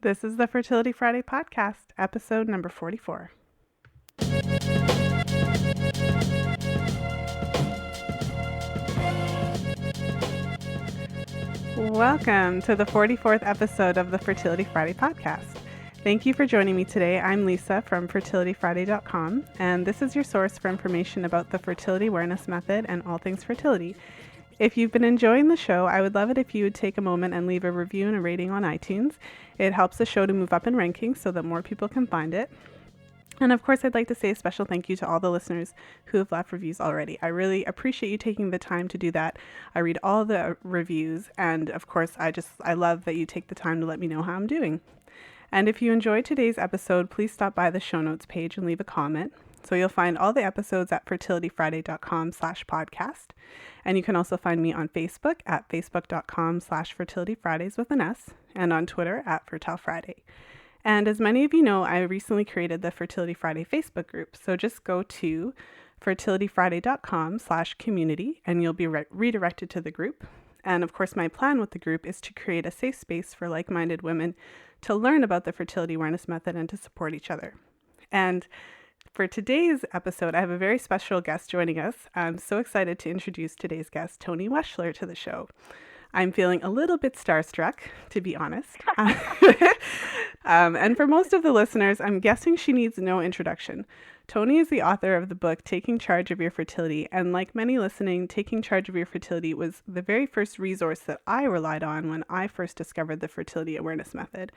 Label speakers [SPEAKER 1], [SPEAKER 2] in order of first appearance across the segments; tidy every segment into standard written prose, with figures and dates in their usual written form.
[SPEAKER 1] This is the Fertility Friday podcast, episode number 44. Welcome to the 44th episode of the Fertility Friday podcast. Thank you for joining me today. I'm Lisa from fertilityfriday.com, and this is your source for information about the fertility awareness method and all things fertility. If you've been enjoying the show, I would love it if you would take a moment and leave a review and a rating on iTunes. It helps the show to move up in rankings so that more people can find it. And of course, I'd like to say a special thank you to all the listeners who have left reviews already. I really appreciate you taking the time to do that. I read all the reviews, and of course, I love that you take the time to let me know how I'm doing. And if you enjoyed today's episode, please stop by the show notes page and leave a comment. So you'll find all the episodes at fertilityfriday.com/podcast. And you can also find me on Facebook at facebook.com/fertilityfridays with an S, and on Twitter at fertilefriday. And as many of you know, I recently created the Fertility Friday Facebook group. So just go to fertilityfriday.com/community and you'll be redirected to the group. And of course, my plan with the group is to create a safe space for like-minded women to learn about the fertility awareness method and to support each other. And for today's episode, I have a very special guest joining us. I'm so excited to introduce today's guest, Toni Weschler, to the show. I'm feeling a little bit starstruck, to be honest. And for most of the listeners, I'm guessing she needs no introduction. Toni is the author of the book, Taking Charge of Your Fertility. And like many listening, Taking Charge of Your Fertility was the very first resource that I relied on when I first discovered the fertility awareness method.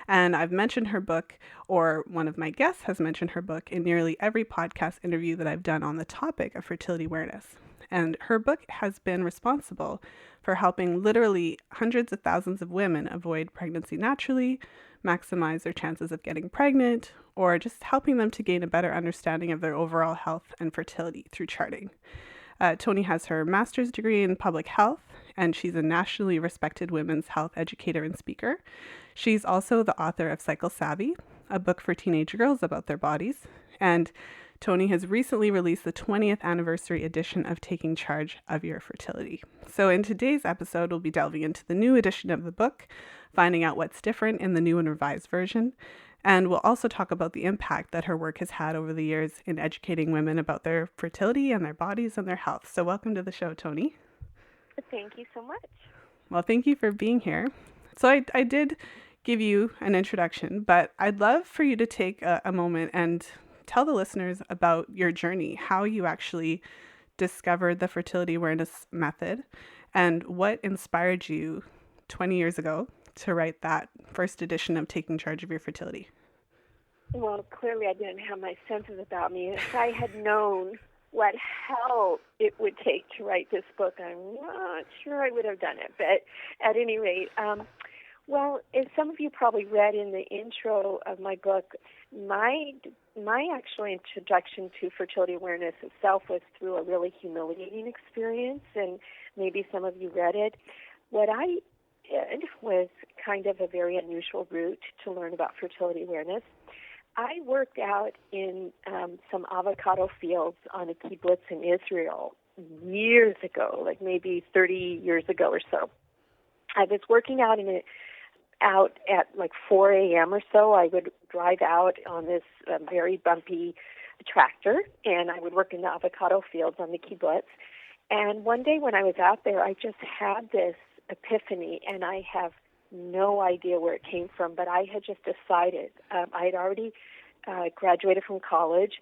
[SPEAKER 1] And I've mentioned her book, or one of my guests has mentioned her book, in nearly every podcast interview that I've done on the topic of fertility awareness. And her book has been responsible for helping literally hundreds of thousands of women avoid pregnancy naturally, maximize their chances of getting pregnant, or just helping them to gain a better understanding of their overall health and fertility through charting. Toni has her master's degree in public health, and she's a nationally respected women's health educator and speaker. She's also the author of Cycle Savvy, a book for teenage girls about their bodies, and Toni has recently released the 20th anniversary edition of Taking Charge of Your Fertility. So in today's episode, we'll be delving into the new edition of the book, finding out what's different in the new and revised version. And we'll also talk about the impact that her work has had over the years in educating women about their fertility and their bodies and their health. So welcome to the show, Toni.
[SPEAKER 2] Thank you so much.
[SPEAKER 1] Well, thank you for being here. So I did give you an introduction, but I'd love for you to take a moment and tell the listeners about your journey, how you actually discovered the fertility awareness method, and what inspired you 20 years ago to write that first edition of Taking Charge of Your Fertility.
[SPEAKER 2] Well, clearly I didn't have my senses about me. If I had known what hell it would take to write this book, I'm not sure I would have done it. But at any rate, well, as some of you probably read in the intro of my book, my actual introduction to fertility awareness itself was through a really humiliating experience, and maybe some of you read it. What I did was kind of a very unusual route to learn about fertility awareness. I worked out in some avocado fields on a kibbutz in Israel years ago, like maybe 30 years ago or so. I was working out at like 4 a.m. or so. I would drive out on this very bumpy tractor, and I would work in the avocado fields on the kibbutz. And one day when I was out there, I just had this epiphany, and I have no idea where it came from, but I had just decided. I had already graduated from college,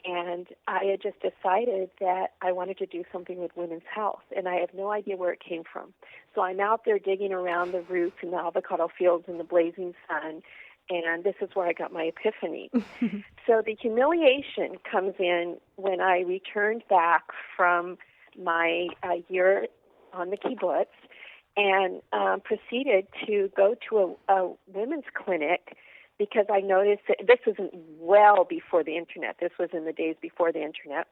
[SPEAKER 2] and I had just decided that I wanted to do something with women's health, and I have no idea where it came from. So I'm out there digging around the roots in the avocado fields in the blazing sun, and this is where I got my epiphany. So the humiliation comes in when I returned back from my year on the kibbutz and proceeded to go to a women's clinic because I noticed that this was well before the Internet. This was in the days before the Internet.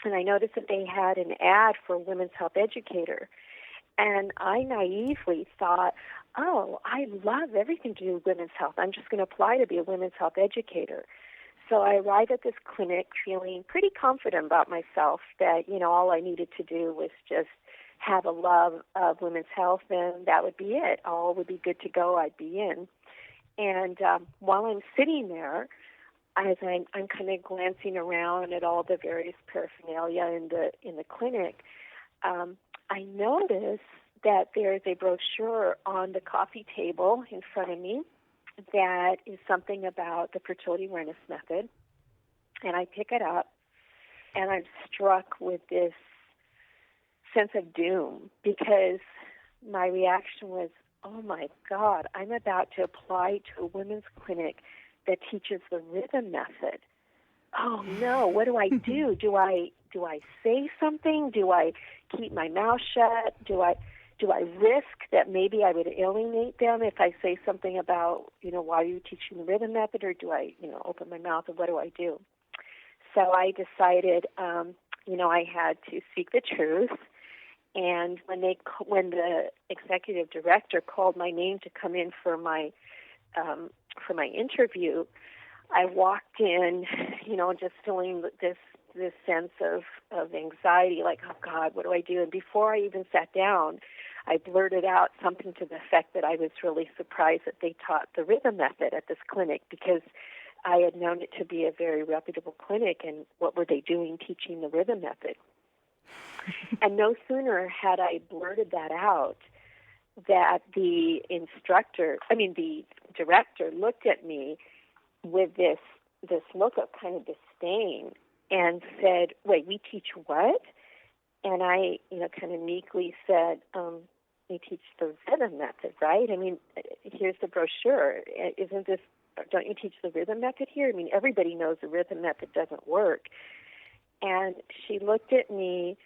[SPEAKER 2] And I noticed that they had an ad for a women's health educator. And I naively thought, oh, I love everything to do with women's health. I'm just going to apply to be a women's health educator. So I arrived at this clinic feeling pretty confident about myself that, all I needed to do was just have a love of women's health, and that would be it. All would be good to go. I'd be in. And while I'm sitting there, as I'm kind of glancing around at all the various paraphernalia in the clinic, I notice that there is a brochure on the coffee table in front of me that is something about the fertility awareness method. And I pick it up, and I'm struck with this sense of doom, because my reaction was, oh my God, I'm about to apply to a women's clinic that teaches the rhythm method. Oh no, what do I do? Do I say something? Do I keep my mouth shut? Do I risk that maybe I would alienate them if I say something about, why are you teaching the rhythm method, or do I, open my mouth, and what do I do? So I decided, I had to seek the truth. And when the executive director called my name to come in for my interview, I walked in, just feeling this sense of anxiety, like, oh God, what do I do? And before I even sat down, I blurted out something to the effect that I was really surprised that they taught the rhythm method at this clinic, because I had known it to be a very reputable clinic, and what were they doing teaching the rhythm method? And no sooner had I blurted that out that the director looked at me with this look of kind of disdain and said, wait, we teach what? And I, kind of meekly said, we teach the rhythm method, right? I mean, here's the brochure. Don't you teach the rhythm method here? I mean, everybody knows the rhythm method doesn't work. And she looked at me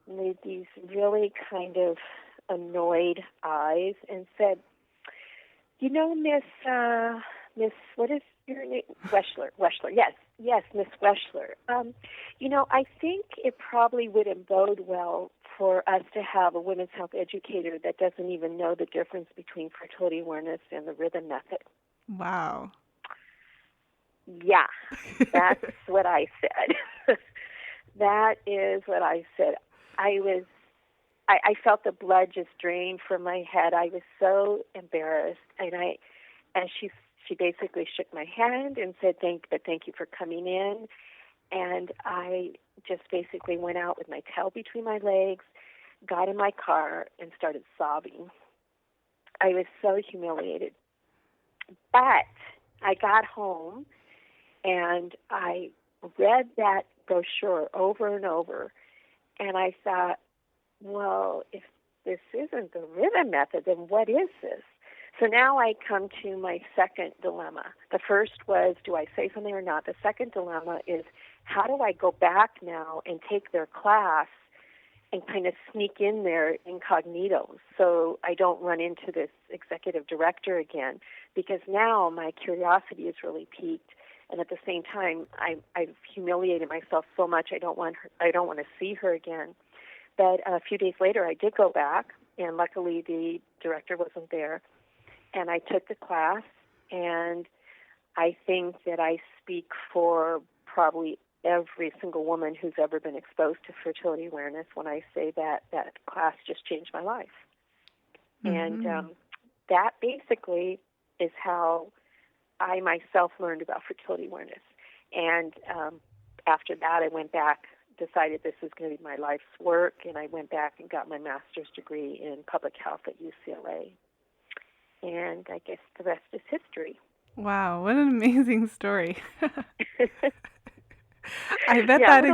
[SPEAKER 2] with these really kind of annoyed eyes and said, Miss, what is your name? Weschler, yes, Miss Weschler. I think it probably wouldn't bode well for us to have a women's health educator that doesn't even know the difference between fertility awareness and the rhythm method.
[SPEAKER 1] Wow.
[SPEAKER 2] Yeah, that's what I said. That is what I said. I felt the blood just drain from my head. I was so embarrassed, and she basically shook my hand and said thank you for coming in, and I just basically went out with my tail between my legs, got in my car, and started sobbing. I was so humiliated. But I got home, and I read that brochure over and over, and I thought, well, if this isn't the rhythm method, then what is this? So now I come to my second dilemma. The first was, do I say something or not? The second dilemma is, how do I go back now and take their class and kind of sneak in there incognito so I don't run into this executive director again? Because now my curiosity is really piqued, and at the same time, I've humiliated myself so much I don't want to see her again. But a few days later, I did go back, and luckily the director wasn't there. And I took the class, and I think that I speak for probably every single woman who's ever been exposed to fertility awareness when I say that class just changed my life. Mm-hmm. And that basically is how I myself learned about fertility awareness. And after that, I went back, decided this was going to be my life's work, and I went back and got my master's degree in public health at UCLA. And I guess the rest is history.
[SPEAKER 1] Wow, what an amazing story. I bet that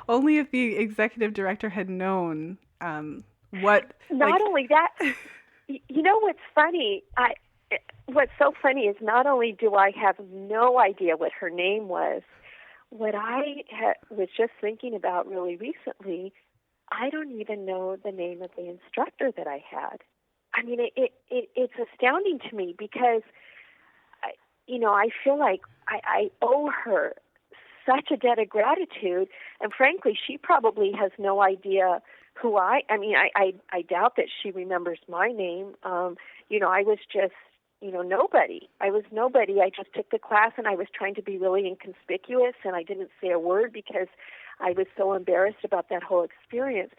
[SPEAKER 1] only if the executive director had known what...
[SPEAKER 2] Not only that, what's funny, what's so funny is not only do I have no idea what her name was, what I was just thinking about really recently, I don't even know the name of the instructor that I had. I mean, it's astounding to me because, I feel like I owe her such a debt of gratitude, and frankly, she probably has no idea who I doubt that she remembers my name. I was just, nobody. I was nobody. I just took the class, and I was trying to be really inconspicuous, and I didn't say a word because I was so embarrassed about that whole experience.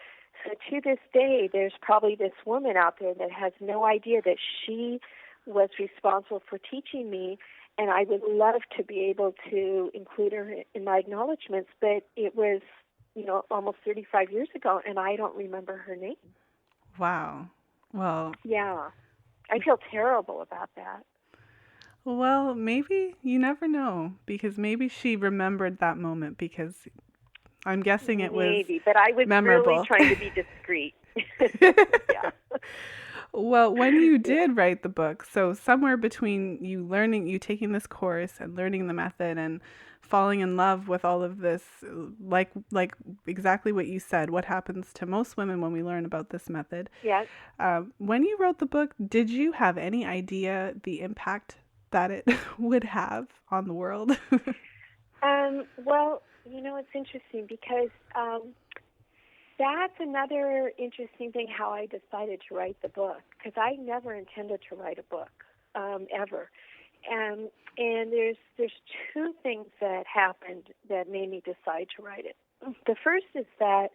[SPEAKER 2] So to this day, there's probably this woman out there that has no idea that she was responsible for teaching me, and I would love to be able to include her in my acknowledgments, but it was, almost 35 years ago, and I don't remember her name.
[SPEAKER 1] Wow. Well,
[SPEAKER 2] yeah, I feel terrible about that.
[SPEAKER 1] Well, maybe you never know, because maybe she remembered that moment, because I'm guessing it was
[SPEAKER 2] maybe, but I was
[SPEAKER 1] memorable.
[SPEAKER 2] Really trying to be discreet. Yeah.
[SPEAKER 1] Well, when you did write the book, so somewhere between you taking this course and learning the method and falling in love with all of this, like exactly what you said, what happens to most women when we learn about this method.
[SPEAKER 2] Yes.
[SPEAKER 1] When you wrote the book, did you have any idea the impact that it would have on the world?
[SPEAKER 2] Well, it's interesting because that's another interesting thing, how I decided to write the book, because I never intended to write a book, ever. And there's two things that happened that made me decide to write it. The first is that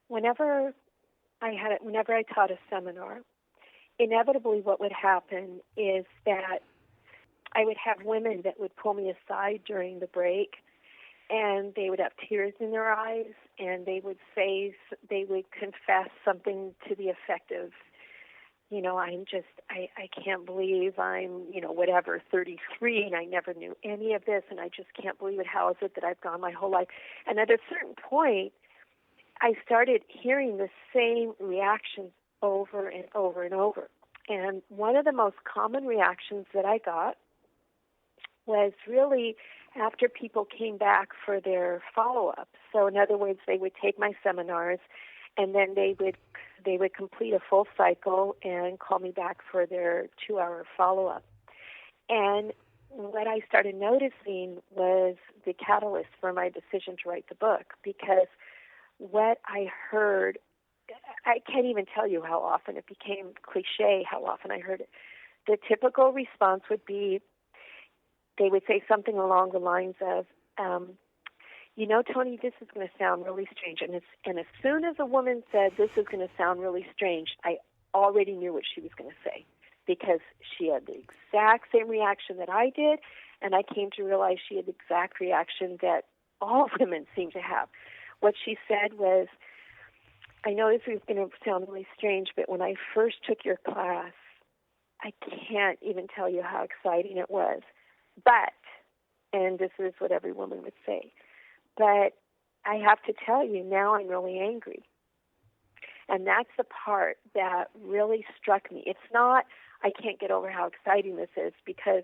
[SPEAKER 2] whenever I taught a seminar, inevitably what would happen is that I would have women that would pull me aside during the break, and they would have tears in their eyes, and they would confess something to the effect of, I can't believe I'm, whatever, 33, and I never knew any of this, and I just can't believe it. How is it that I've gone my whole life? And at a certain point, I started hearing the same reactions over and over and over. And one of the most common reactions that I got was really after people came back for their follow-up. So in other words, they would take my seminars, and then they would complete a full cycle and call me back for their 2-hour follow-up. And what I started noticing was the catalyst for my decision to write the book, because what I heard, I can't even tell you how often. It became cliche how often I heard it. The typical response would be, they would say something along the lines of, Toni, this is going to sound really strange. And as soon as a woman said, this is going to sound really strange, I already knew what she was going to say, because she had the exact same reaction that I did, and I came to realize she had the exact reaction that all women seem to have. What she said was, I know this is going to sound really strange, but when I first took your class, I can't even tell you how exciting it was. But, and this is what every woman would say, but I have to tell you, now I'm really angry. And that's the part that really struck me. It's not, I can't get over how exciting this is, because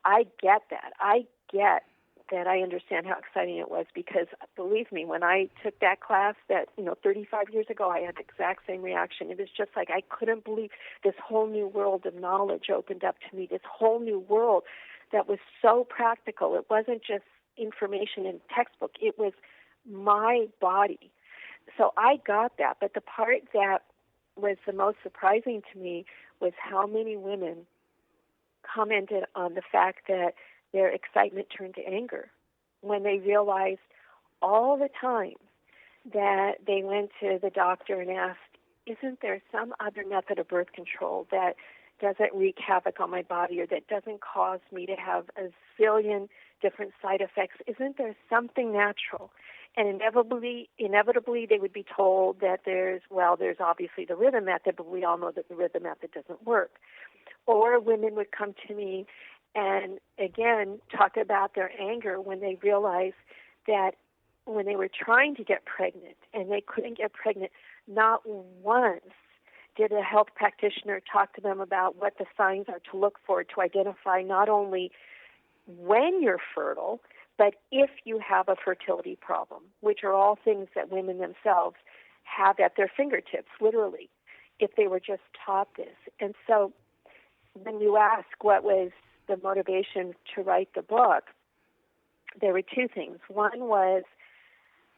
[SPEAKER 2] I get that. I get that. I understand how exciting it was, because believe me, when I took that class that, 35 years ago, I had the exact same reaction. It was just like I couldn't believe this whole new world of knowledge opened up to me, this whole new world that was so practical. It wasn't just information in textbook. It was my body. So I got that. But the part that was the most surprising to me was how many women commented on the fact that their excitement turned to anger when they realized all the time that they went to the doctor and asked, isn't there some other method of birth control that doesn't wreak havoc on my body, or that doesn't cause me to have a zillion different side effects? Isn't there something natural? And inevitably they would be told that there's obviously the rhythm method, but we all know that the rhythm method doesn't work. Or women would come to me and, again, talk about their anger when they realized that when they were trying to get pregnant and they couldn't get pregnant, not once did a health practitioner talk to them about what the signs are to look for to identify not only when you're fertile, but if you have a fertility problem, which are all things that women themselves have at their fingertips, literally, if they were just taught this. And so when you ask what was the motivation to write the book, there were two things. One was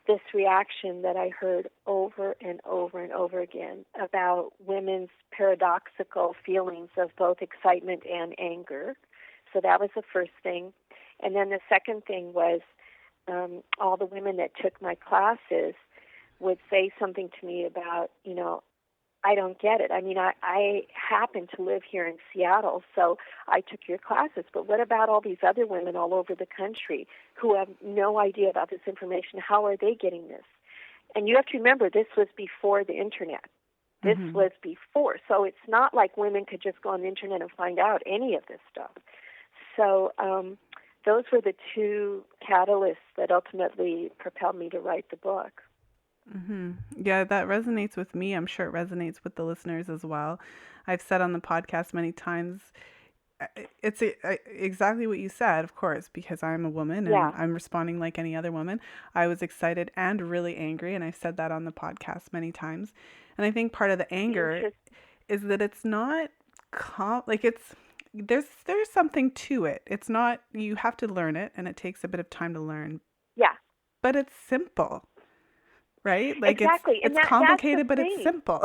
[SPEAKER 2] this reaction that I heard over and over and over again about women's paradoxical feelings of both excitement and anger. So that was the first thing. And then the second thing was all the women that took my classes would say something to me about, I don't get it. I mean, I happen to live here in Seattle, so I took your classes, but what about all these other women all over the country who have no idea about this information? How are they getting this? And you have to remember, this was before the internet. This was before. So it's not like women could just go on the internet and find out any of this stuff. So those were the two catalysts that ultimately propelled me to write the book.
[SPEAKER 1] Yeah, that resonates with me. I'm sure it resonates with the listeners as well. I've said on the podcast many times, it's exactly what you said, of course, because I'm a woman and I'm responding like any other woman. I was excited and really angry, and I've said that on the podcast many times. And I think part of the anger is that it's not there's something to it. It's not, you have to learn it, and it takes a bit of time to learn.
[SPEAKER 2] Yeah.
[SPEAKER 1] But it's simple, right? Like
[SPEAKER 2] exactly.
[SPEAKER 1] It's complicated, but it's simple.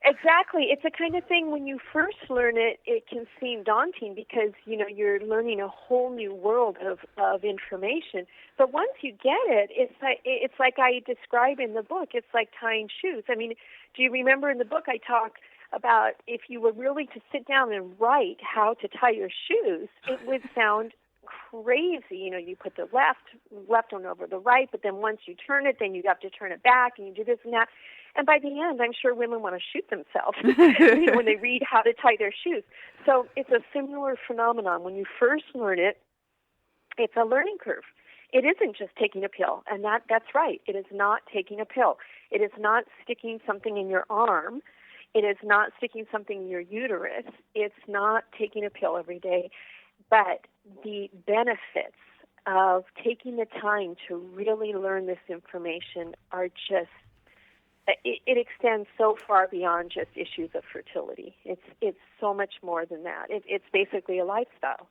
[SPEAKER 2] Exactly. It's the kind of thing when you first learn it, it can seem daunting because, you know, you're learning a whole new world of information. But once you get it, it's like I describe in the book, it's like tying shoes. I mean, do you remember in the book I talk about if you were really to sit down and write how to tie your shoes, it would sound crazy. You know, you put the left one over the right, but then once you turn it, then you have to turn it back and you do this and that. And by the end, I'm sure women want to shoot themselves you know, when they read how to tie their shoes. So it's a similar phenomenon. When you first learn it, it's a learning curve. It isn't just taking a pill, and that's right. It is not taking a pill. It is not sticking something in your arm. It is not sticking something in your uterus. It's not taking a pill every day. But the benefits of taking the time to really learn this information are just, it extends so far beyond just issues of fertility. It's so much more than that. It's basically a lifestyle.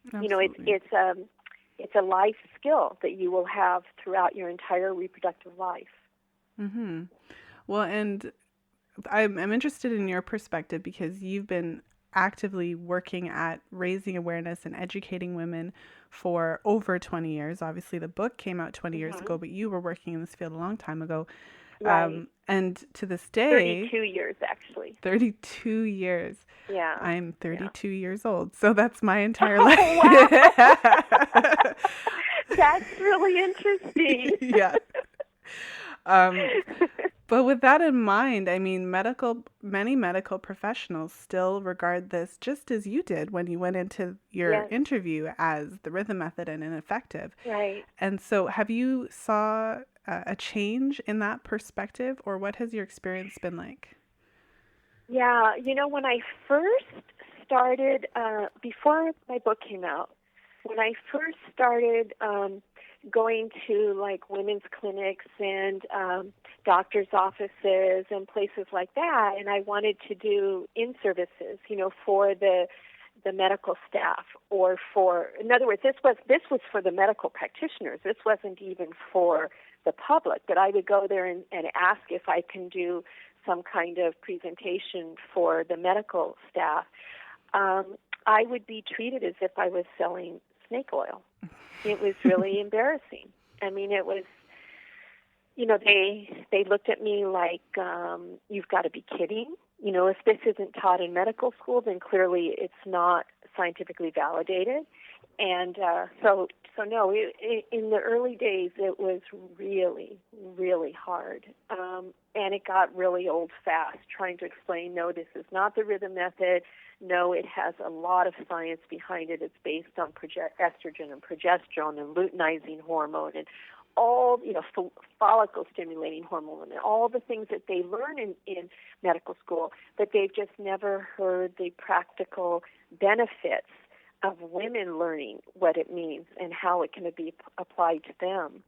[SPEAKER 1] Absolutely.
[SPEAKER 2] You know, it's a life skill that you will have throughout your entire reproductive life.
[SPEAKER 1] Well, and I'm interested in your perspective because you've been actively working at raising awareness and educating women for over 20 years. Obviously, the book came out 20 years ago, but you were working in this field a long time ago.
[SPEAKER 2] Right.
[SPEAKER 1] And to this day...
[SPEAKER 2] 32 years, actually.
[SPEAKER 1] 32 years.
[SPEAKER 2] Yeah.
[SPEAKER 1] I'm 32 years old, so that's my entire life.
[SPEAKER 2] Wow. That's really interesting.
[SPEAKER 1] Yeah. But with that in mind, I mean, many medical professionals still regard this just as you did when you went into your interview as the rhythm method and ineffective.
[SPEAKER 2] Right.
[SPEAKER 1] And so have you saw a change in that perspective, or what has your experience been like?
[SPEAKER 2] Yeah, you know, when I first started, before my book came out, when I first started going to like women's clinics and doctor's offices and places like that, and I wanted to do in-services, you know, for the medical staff, or for, in other words, this was for the medical practitioners. This wasn't even for the public, but I would go there and ask if I can do some kind of presentation for the medical staff. I would be treated as if I was selling snake oil. It was really embarrassing. I mean, it was, you know, they looked at me like, you've got to be kidding. You know, if this isn't taught in medical school, then clearly it's not scientifically validated. And so no, in the early days, it was really, really hard. And it got really old fast, trying to explain, no, this is not the rhythm method. No, it has a lot of science behind it. It's based on estrogen and progesterone and luteinizing hormone and all, you know, follicle-stimulating hormone and all the things that they learn in medical school, but they've just never heard the practical benefits of women learning what it means and how it can be applied to them.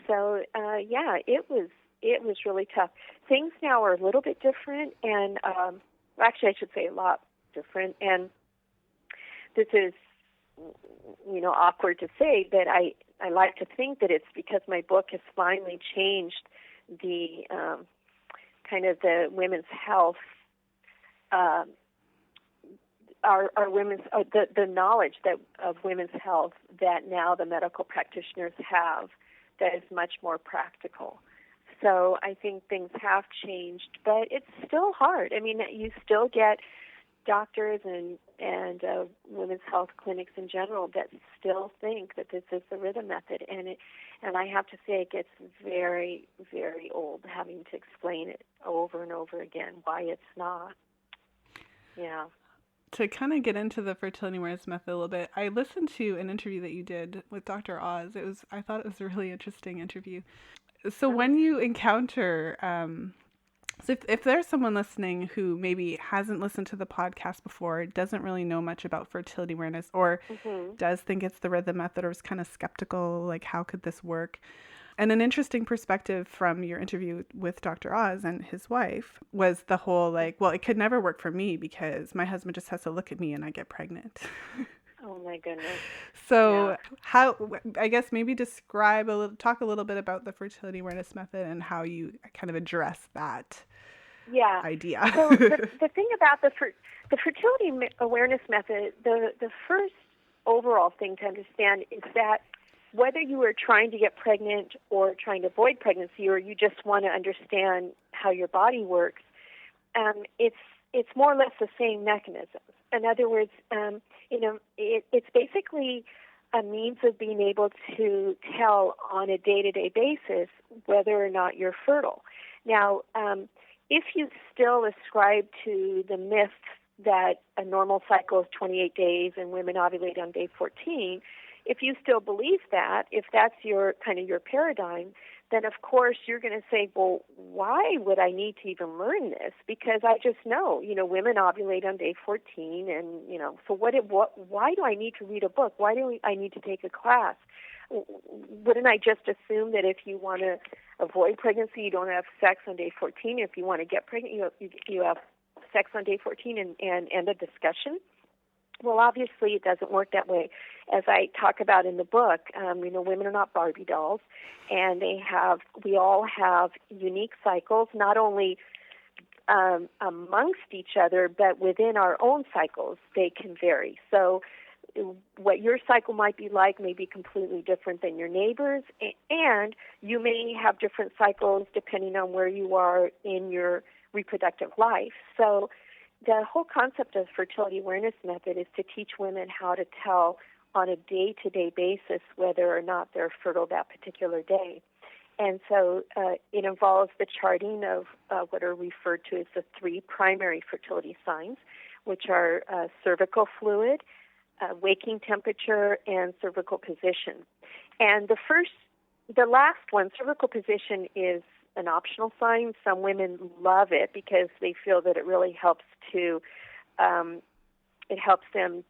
[SPEAKER 2] So, yeah, it was really tough. Things now are a little bit different, and actually I should say a lot different. And this is, you know, awkward to say, but I like to think that it's because my book has finally changed the kind of the women's health, our women's the knowledge that of women's health that now the medical practitioners have that is much more practical. so I think things have changed, but it's still hard. I mean, you still get doctors and women's health clinics in general that still think that this is the rhythm method, and I have to say it gets very, very old having to explain it over and over again why it's not. Yeah.
[SPEAKER 1] To kind of get into the fertility awareness method a little bit, I listened to an interview that you did with Dr. Oz. I thought it was a really interesting interview. So when you encounter, so if there's someone listening who maybe hasn't listened to the podcast before, doesn't really know much about fertility awareness, or does think it's the rhythm method, or is kind of skeptical, like how could this work? And an interesting perspective from your interview with Dr. Oz and his wife was the whole well, it could never work for me because my husband just has to look at me and I get pregnant.
[SPEAKER 2] Oh my goodness.
[SPEAKER 1] So I guess maybe talk a little bit about the fertility awareness method and how you kind of address that idea.
[SPEAKER 2] So the thing about the fertility awareness method, the first overall thing to understand is that whether you are trying to get pregnant or trying to avoid pregnancy, or you just want to understand how your body works, it's more or less the same mechanism. In other words, it's basically a means of being able to tell on a day-to-day basis whether or not you're fertile. Now, if you still ascribe to the myth that a normal cycle is 28 days and women ovulate on day 14, if you still believe that, if that's your paradigm, then of course you're going to say, well, why would I need to even learn this? Because I just know, women ovulate on day 14, and so why do I need to read a book? Why do I need to take a class? Wouldn't I just assume that if you want to avoid pregnancy, you don't have sex on day 14? If you want to get pregnant, you have sex on day 14 and end of discussion? Well, obviously it doesn't work that way. As I talk about in the book, women are not Barbie dolls, and we all have unique cycles, not only amongst each other, but within our own cycles, they can vary. So what your cycle might be like may be completely different than your neighbor's, and you may have different cycles depending on where you are in your reproductive life. So the whole concept of fertility awareness method is to teach women how to tell on a day-to-day basis whether or not they're fertile that particular day. And so it involves the charting of what are referred to as the 3 primary fertility signs, which are cervical fluid, waking temperature, and cervical position. And the last one, cervical position, is an optional sign. Some women love it because they feel that it really helps them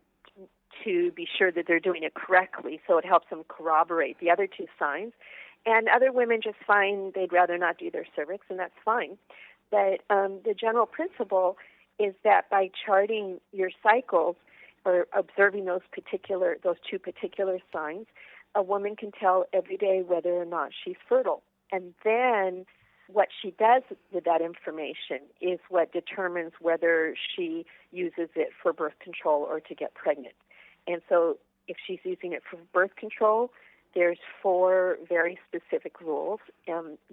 [SPEAKER 2] to be sure that they're doing it correctly, so it helps them corroborate the other 2 signs. And other women just find they'd rather not do their cervix, and that's fine. But the general principle is that by charting your cycles or observing those 2 particular signs, a woman can tell every day whether or not she's fertile. And then what she does with that information is what determines whether she uses it for birth control or to get pregnant. And so if she's using it for birth control, there's 4 very specific rules,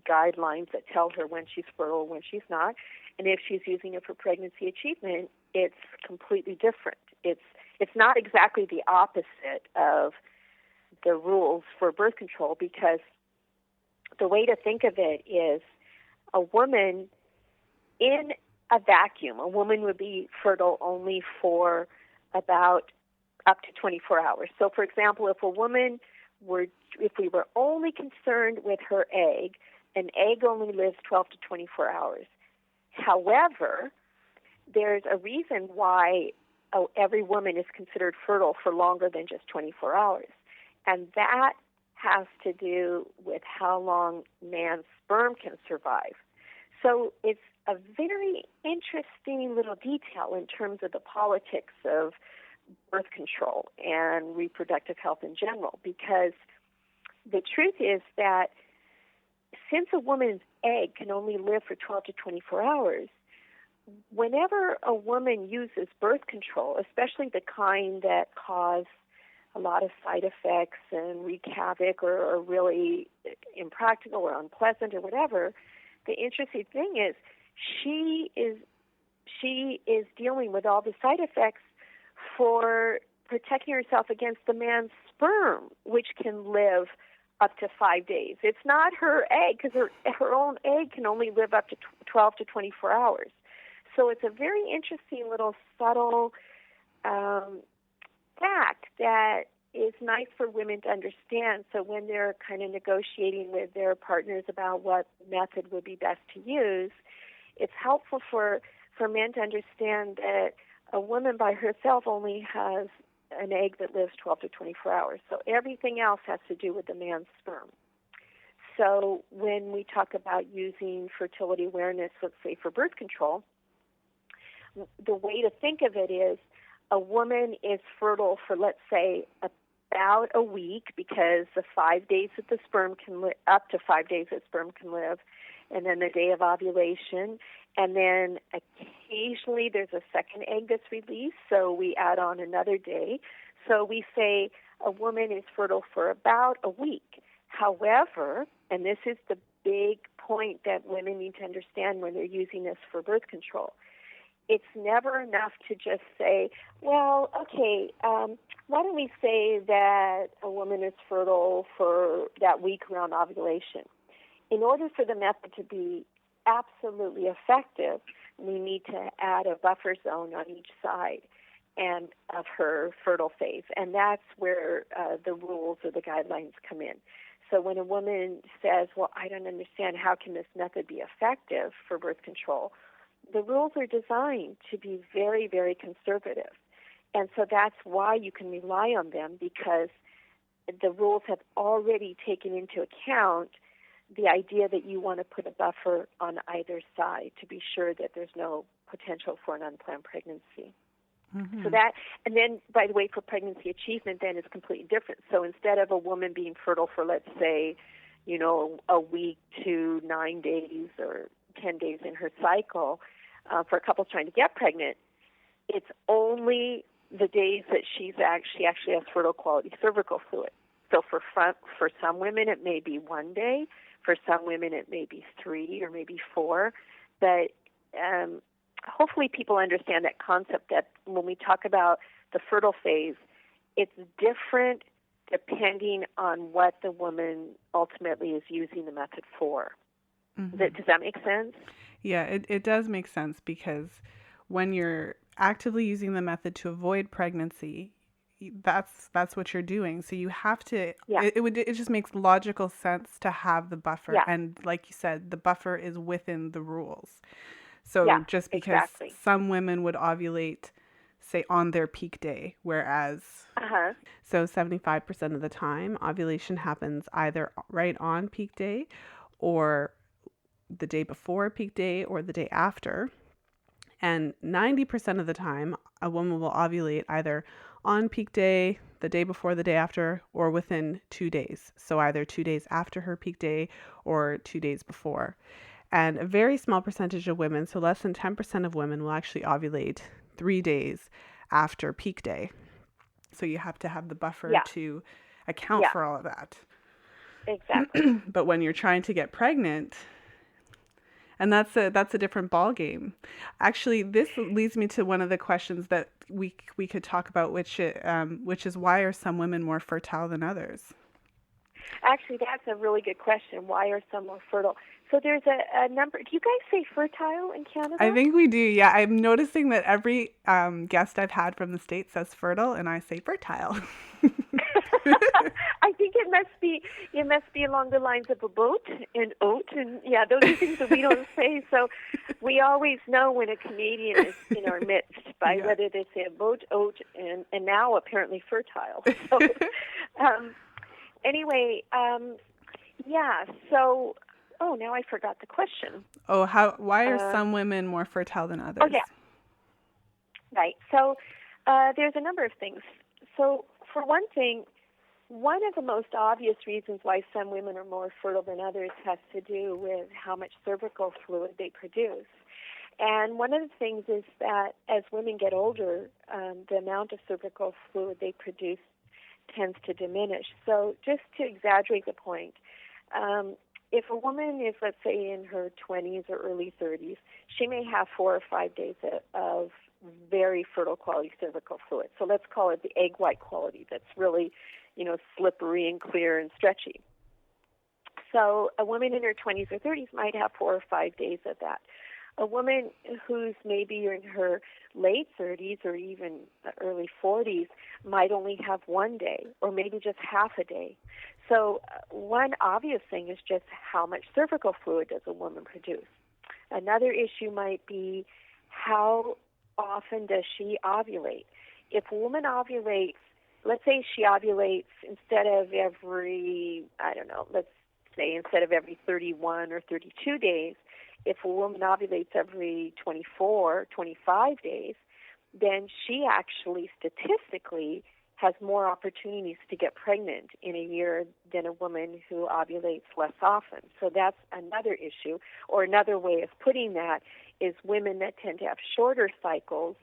[SPEAKER 2] guidelines that tell her when she's fertile, when she's not. And if she's using it for pregnancy achievement, it's completely different. It's not exactly the opposite of the rules for birth control, because the way to think of it is a woman in a vacuum, a woman would be fertile only for about up to 24 hours. So, for example, if we were only concerned with her egg, an egg only lives 12 to 24 hours. However, there's a reason why every woman is considered fertile for longer than just 24 hours. And that has to do with how long man's sperm can survive. So it's a very interesting little detail in terms of the politics of birth control and reproductive health in general, because the truth is that since a woman's egg can only live for 12 to 24 hours, whenever a woman uses birth control, especially the kind that cause a lot of side effects and wreak havoc or are really impractical or unpleasant or whatever, the interesting thing is she is dealing with all the side effects for protecting herself against the man's sperm, which can live up to 5 days. It's not her egg, because her own egg can only live up to 12 to 24 hours. So it's a very interesting little subtle fact that is nice for women to understand. So when they're kind of negotiating with their partners about what method would be best to use, it's helpful for men to understand that a woman by herself only has an egg that lives 12 to 24 hours. So everything else has to do with the man's sperm. So when we talk about using fertility awareness, let's say for birth control, the way to think of it is a woman is fertile for, let's say, about a week, because the 5 days that the sperm can live, up to 5 days that sperm can live, and then the day of ovulation, and then occasionally there's a second egg that's released, so we add on another day. So we say a woman is fertile for about a week. However, and this is the big point that women need to understand when they're using this for birth control, it's never enough to just say, well, okay, why don't we say that a woman is fertile for that week around ovulation? In order for the method to be absolutely effective, we need to add a buffer zone on each side and of her fertile phase, and that's where the rules or the guidelines come in. So when a woman says, well, I don't understand, how can this method be effective for birth control? The rules are designed to be very, very conservative. And so that's why you can rely on them, because the rules have already taken into account the idea that you want to put a buffer on either side to be sure that there's no potential for an unplanned pregnancy. Mm-hmm. So that, and then, by the way, for pregnancy achievement, then it's completely different. So instead of a woman being fertile for, let's say, a week to 9 days or 10 days in her cycle, for a couple trying to get pregnant, it's only the days that she actually has fertile quality cervical fluid. So for some women, it may be 1 day. For some women, it may be 3 or maybe 4. But hopefully people understand that concept, that when we talk about the fertile phase, it's different depending on what the woman ultimately is using the method for. Mm-hmm. Does that make sense?
[SPEAKER 1] Yeah, it does make sense, because when you're actively using the method to avoid pregnancy, that's what you're doing. So you have to, it just makes logical sense to have the buffer. Yeah. And like you said, the buffer is within the rules. So just because some women would ovulate, say, on their peak day, whereas so 75% of the time ovulation happens either right on peak day or the day before peak day or the day after. And 90% of the time, a woman will ovulate either on peak day, the day before, the day after, or within 2 days. So either 2 days after her peak day or 2 days before. And a very small percentage of women, so less than 10% of women, will actually ovulate 3 days after peak day. So you have to have the buffer to account for all of that.
[SPEAKER 2] Exactly.
[SPEAKER 1] But when you're trying to get pregnant, and that's a different ball game. Actually, this leads me to one of the questions that we could talk about, which is, why are some women more fertile than others?
[SPEAKER 2] Actually, that's a really good question. Why are some more fertile? So there's a number. Do you guys say fertile in Canada?
[SPEAKER 1] I think we do. Yeah, I'm noticing that every guest I've had from the States says fertile, and I say fertile.
[SPEAKER 2] I think it must be along the lines of a boat and oat, and those are things that we don't say. So we always know when a Canadian is in our midst by whether they say a boat, oat, and now apparently fertile. So anyway, so. Oh, now I forgot the question.
[SPEAKER 1] Oh, why are some women more fertile than others?
[SPEAKER 2] Oh, yeah. Right. So there's a number of things. So for one thing, one of the most obvious reasons why some women are more fertile than others has to do with how much cervical fluid they produce. And one of the things is that as women get older, the amount of cervical fluid they produce tends to diminish. So just to exaggerate the point, if a woman is, let's say, in her 20s or early 30s, she may have 4 or 5 days of very fertile quality cervical fluid. So let's call it the egg white quality that's really, slippery and clear and stretchy. So a woman in her 20s or 30s might have 4 or 5 days of that. A woman who's maybe in her late 30s or even early 40s might only have 1 day or maybe just half a day. So one obvious thing is just how much cervical fluid does a woman produce. Another issue might be how often does she ovulate. If a woman ovulates, let's say she ovulates instead of every 31 or 32 days, if a woman ovulates every 24, 25 days, then she actually statistically has more opportunities to get pregnant in a year than a woman who ovulates less often. So that's another issue. Or another way of putting that is women that tend to have shorter cycles,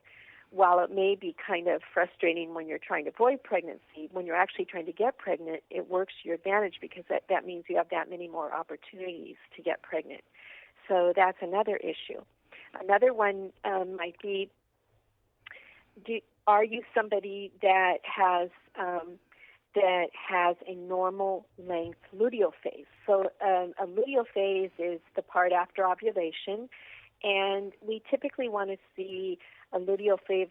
[SPEAKER 2] while it may be kind of frustrating when you're trying to avoid pregnancy, when you're actually trying to get pregnant, it works to your advantage because that means you have that many more opportunities to get pregnant. So that's another issue. Another one might be, are you somebody that has a normal length luteal phase? So a luteal phase is the part after ovulation, and we typically want to see a luteal phase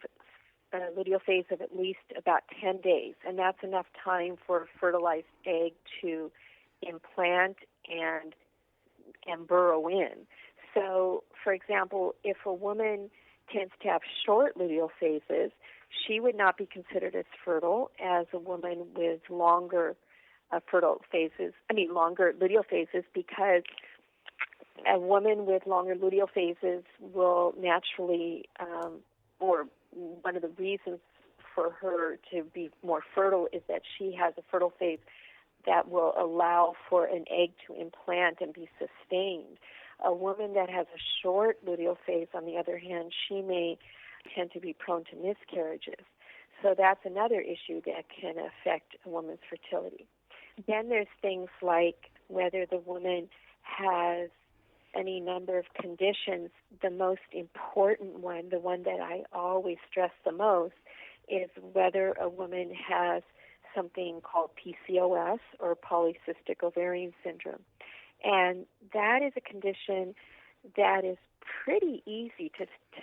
[SPEAKER 2] of at least about 10 days, and that's enough time for a fertilized egg to implant and burrow in. So, for example, if a woman tends to have short luteal phases, she would not be considered as fertile as a woman with longer luteal phases, because a woman with longer luteal phases will naturally, or one of the reasons for her to be more fertile is that she has a fertile phase that will allow for an egg to implant and be sustained. A woman that has a short luteal phase, on the other hand, she may tend to be prone to miscarriages. So that's another issue that can affect a woman's fertility. Then there's things like whether the woman has any number of conditions. The most important one, the one that I always stress the most, is whether a woman has something called PCOS, or polycystic ovarian syndrome. And that is a condition that is pretty easy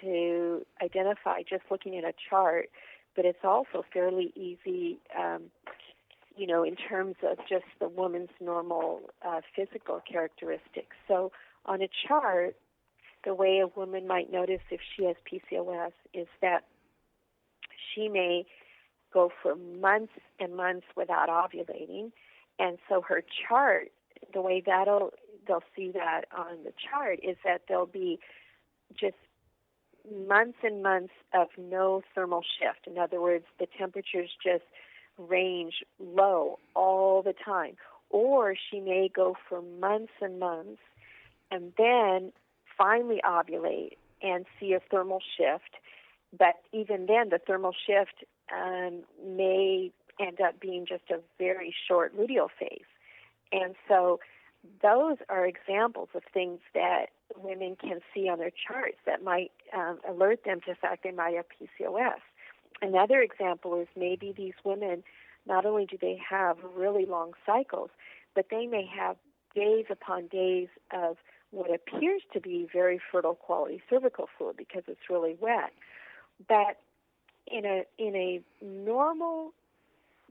[SPEAKER 2] to identify just looking at a chart, but it's also fairly easy, in terms of just the woman's normal physical characteristics. So on a chart, the way a woman might notice if she has PCOS is that she may go for months and months without ovulating, and so her chart, the way they'll see that on the chart is that there'll be just months and months of no thermal shift. In other words, the temperatures just range low all the time. Or she may go for months and months and then finally ovulate and see a thermal shift. But even then, the thermal shift may end up being just a very short luteal phase. And so those are examples of things that women can see on their charts that might alert them to the fact they might have PCOS. Another example is maybe these women, not only do they have really long cycles, but they may have days upon days of what appears to be very fertile quality cervical fluid because it's really wet. But in a normal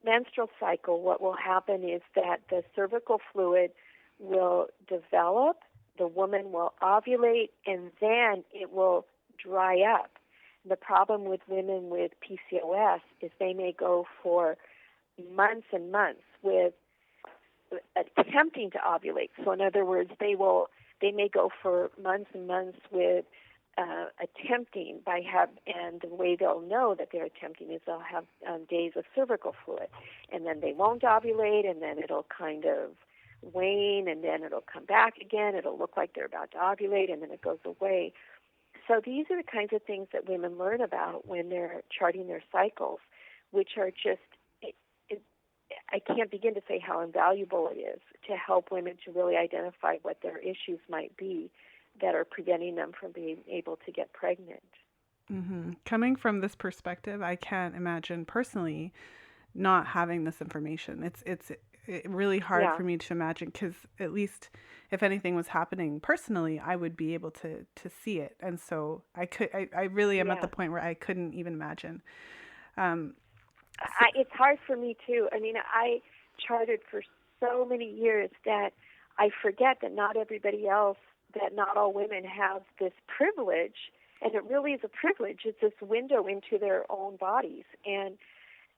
[SPEAKER 2] menstrual cycle, what will happen is that the cervical fluid will develop, the woman will ovulate, and then it will dry up. The problem with women with PCOS is they may go for months and months with attempting to ovulate. So in other words, they may go for months and months with attempting and the way they'll know that they're attempting is they'll have days of cervical fluid, and then they won't ovulate, and then it'll kind of wane, and then it'll come back again. It'll look like they're about to ovulate, and then it goes away. So these are the kinds of things that women learn about when they're charting their cycles, which are just I can't begin to say how invaluable it is to help women to really identify what their issues might be that are preventing them from being able to get pregnant.
[SPEAKER 1] Mm-hmm. Coming from this perspective, I can't imagine personally not having this information. It's really hard for me to imagine, because at least if anything was happening personally, I would be able to see it. And so I really am at the point where I couldn't even imagine.
[SPEAKER 2] It's hard for me too. I mean, I charted for so many years that I forget that not everybody else, that not all women have this privilege, and it really is a privilege. It's this window into their own bodies, and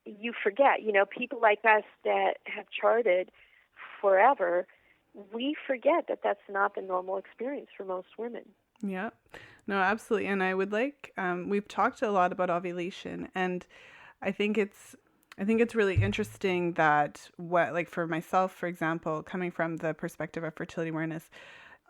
[SPEAKER 2] you forget, people like us that have charted forever, we forget that that's not the normal experience for most women.
[SPEAKER 1] Yeah, no, absolutely. And I would like, we've talked a lot about ovulation, and I think it's really interesting that for myself, for example, coming from the perspective of fertility awareness,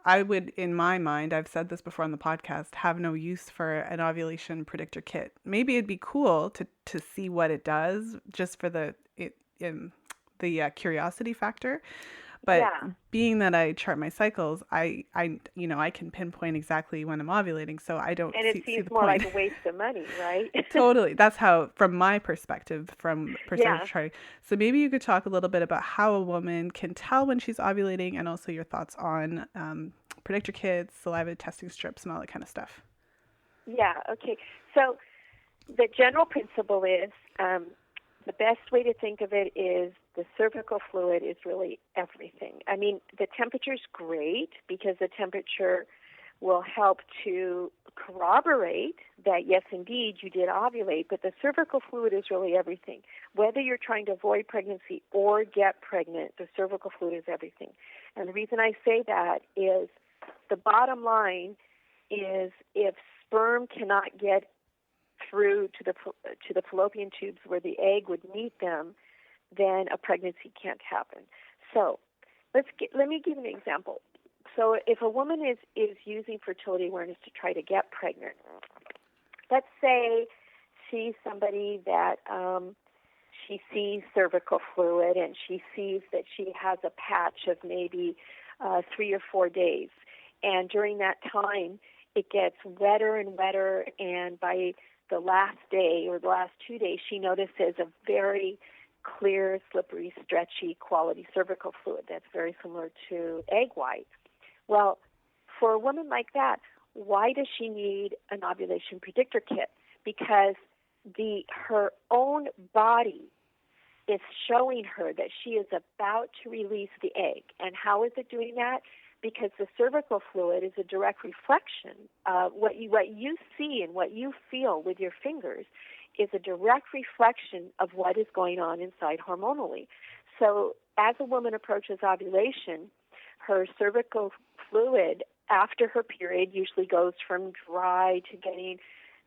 [SPEAKER 1] I would, in my mind, I've said this before on the podcast, have no use for an ovulation predictor kit. Maybe it'd be cool to see what it does, just for the curiosity factor. But being that I chart my cycles, I can pinpoint exactly when I'm ovulating, so I don't see the point. And it seems
[SPEAKER 2] more like a waste of money, right?
[SPEAKER 1] Totally. That's how, from my perspective, charting. So maybe you could talk a little bit about how a woman can tell when she's ovulating, and also your thoughts on predictor kits, saliva testing strips, and all that kind of stuff.
[SPEAKER 2] Yeah, okay. So the general principle is, the best way to think of it is the cervical fluid is really everything. I mean, the temperature's great because the temperature will help to corroborate that, yes, indeed, you did ovulate, but the cervical fluid is really everything. Whether you're trying to avoid pregnancy or get pregnant, the cervical fluid is everything. And the reason I say that is the bottom line is, if sperm cannot get through to the fallopian tubes where the egg would meet them, then a pregnancy can't happen. So let me give an example. So if a woman is using fertility awareness to try to get pregnant, let's say she's somebody that she sees cervical fluid, and she sees that she has a patch of maybe 3 or 4 days, and during that time it gets wetter and wetter, and by the last day or the last 2 days, she notices a very clear, slippery, stretchy quality cervical fluid that's very similar to egg white. Well, for a woman like that, why does she need an ovulation predictor kit? Because her own body is showing her that she is about to release the egg. And how is it doing that? Because the cervical fluid is a direct reflection of what you see and what you feel with your fingers is a direct reflection of what is going on inside hormonally. So as a woman approaches ovulation, her cervical fluid after her period usually goes from dry to getting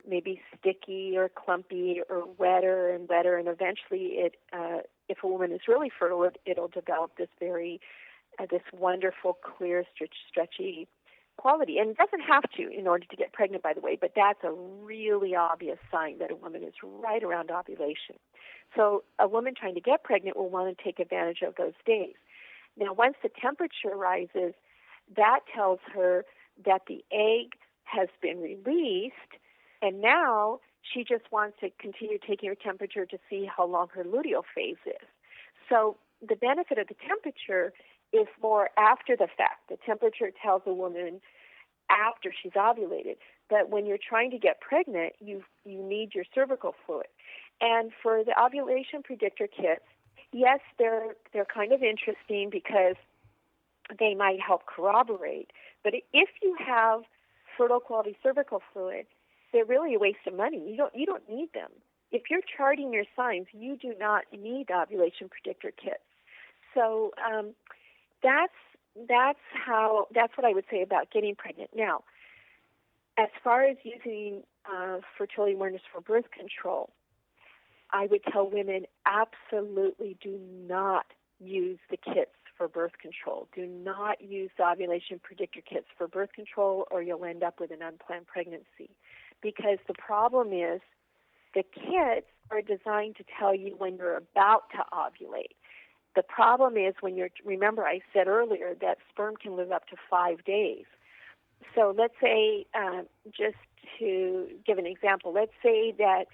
[SPEAKER 2] maybe sticky or clumpy or wetter and wetter, and eventually if a woman is really fertile, it'll develop this wonderful, clear, stretchy quality. And it doesn't have to in order to get pregnant, by the way, but that's a really obvious sign that a woman is right around ovulation. So a woman trying to get pregnant will want to take advantage of those days. Now, once the temperature rises, that tells her that the egg has been released, and now she just wants to continue taking her temperature to see how long her luteal phase is. So the benefit of the temperature is more after the fact. The temperature tells a woman after she's ovulated. But when you're trying to get pregnant, you need your cervical fluid. And for the ovulation predictor kits, yes, they're kind of interesting because they might help corroborate. But if you have fertile quality cervical fluid, they're really a waste of money. You don't need them. If you're charting your signs, you do not need ovulation predictor kits. So that's what I would say about getting pregnant. Now, as far as using fertility awareness for birth control, I would tell women absolutely do not use the kits for birth control. Do not use the ovulation predictor kits for birth control, or you'll end up with an unplanned pregnancy. Because the problem is the kits are designed to tell you when you're about to ovulate. The problem is remember I said earlier that sperm can live up to 5 days. So let's say, just to give an example, let's say that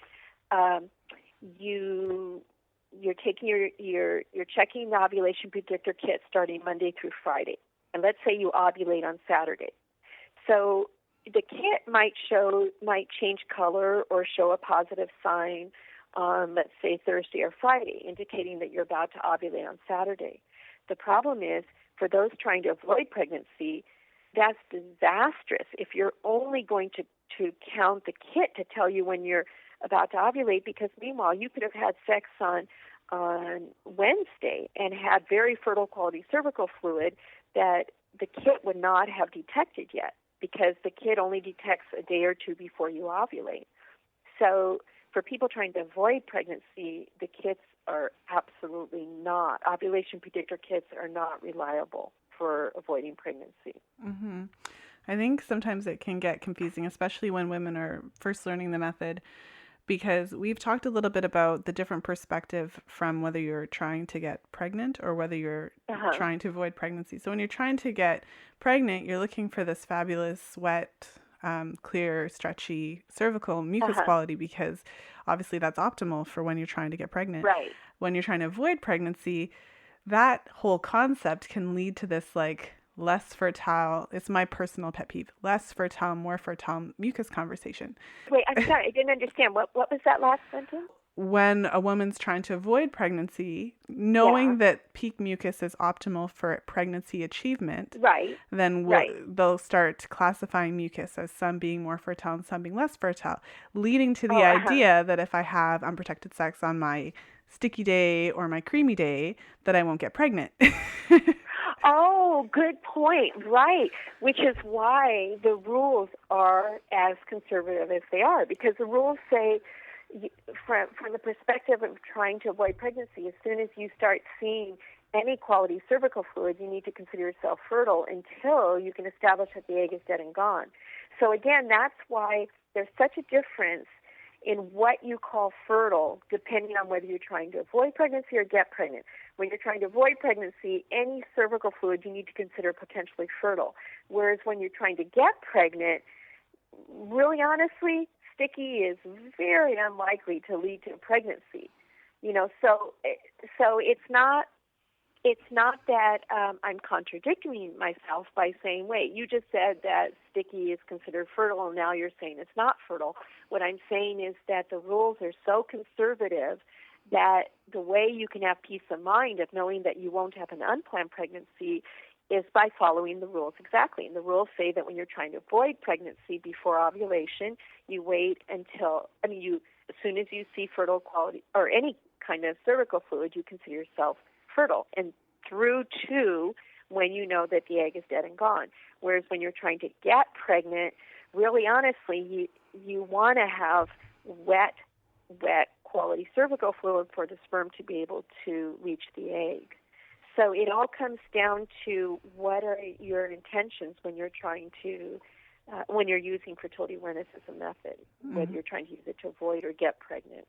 [SPEAKER 2] you're taking you're checking the ovulation predictor kit starting Monday through Friday, and let's say you ovulate on Saturday. So the kit might change color or show a positive sign on, let's say, Thursday or Friday, indicating that you're about to ovulate on Saturday. The problem is, for those trying to avoid pregnancy, that's disastrous if you're only going to count the kit to tell you when you're about to ovulate, because meanwhile you could have had sex on Wednesday and had very fertile quality cervical fluid that the kit would not have detected yet, because the kit only detects a day or two before you ovulate. So for people trying to avoid pregnancy, the kits are absolutely not. Ovulation predictor kits are not reliable for avoiding pregnancy.
[SPEAKER 1] Mm-hmm. I think sometimes it can get confusing, especially when women are first learning the method, because we've talked a little bit about the different perspective from whether you're trying to get pregnant or whether you're trying to avoid pregnancy. So when you're trying to get pregnant, you're looking for this fabulous, wet, clear, stretchy cervical mucus quality, because obviously that's optimal for when you're trying to get pregnant.
[SPEAKER 2] Right.
[SPEAKER 1] When you're trying to avoid pregnancy, that whole concept can lead to this like less fertile, it's my personal pet peeve, less fertile, more fertile mucus conversation.
[SPEAKER 2] Wait, I'm sorry, I didn't understand. What was that last sentence?
[SPEAKER 1] When a woman's trying to avoid pregnancy, knowing that peak mucus is optimal for pregnancy achievement, then they'll start classifying mucus as some being more fertile and some being less fertile, leading to the idea that if I have unprotected sex on my sticky day or my creamy day, that I won't get pregnant.
[SPEAKER 2] Oh, good point. Right. Which is why the rules are as conservative as they are, because the rules say, from the perspective of trying to avoid pregnancy, as soon as you start seeing any quality cervical fluid, you need to consider yourself fertile until you can establish that the egg is dead and gone. So again, that's why there's such a difference in what you call fertile, depending on whether you're trying to avoid pregnancy or get pregnant. When you're trying to avoid pregnancy, any cervical fluid you need to consider potentially fertile. Whereas when you're trying to get pregnant, really honestly, sticky is very unlikely to lead to pregnancy. So it's not that I'm contradicting myself by saying, wait, you just said that sticky is considered fertile, and now you're saying it's not fertile. What I'm saying is that the rules are so conservative that the way you can have peace of mind of knowing that you won't have an unplanned pregnancy is by following the rules exactly. And the rules say that when you're trying to avoid pregnancy before ovulation, you wait until, as soon as you see fertile quality or any kind of cervical fluid, you consider yourself fertile, and through to when you know that the egg is dead and gone. Whereas when you're trying to get pregnant, really honestly, you want to have wet quality cervical fluid for the sperm to be able to reach the egg. So it all comes down to what are your intentions when you're trying to, when you're using fertility awareness as a method, whether you're trying to use it to avoid or get pregnant.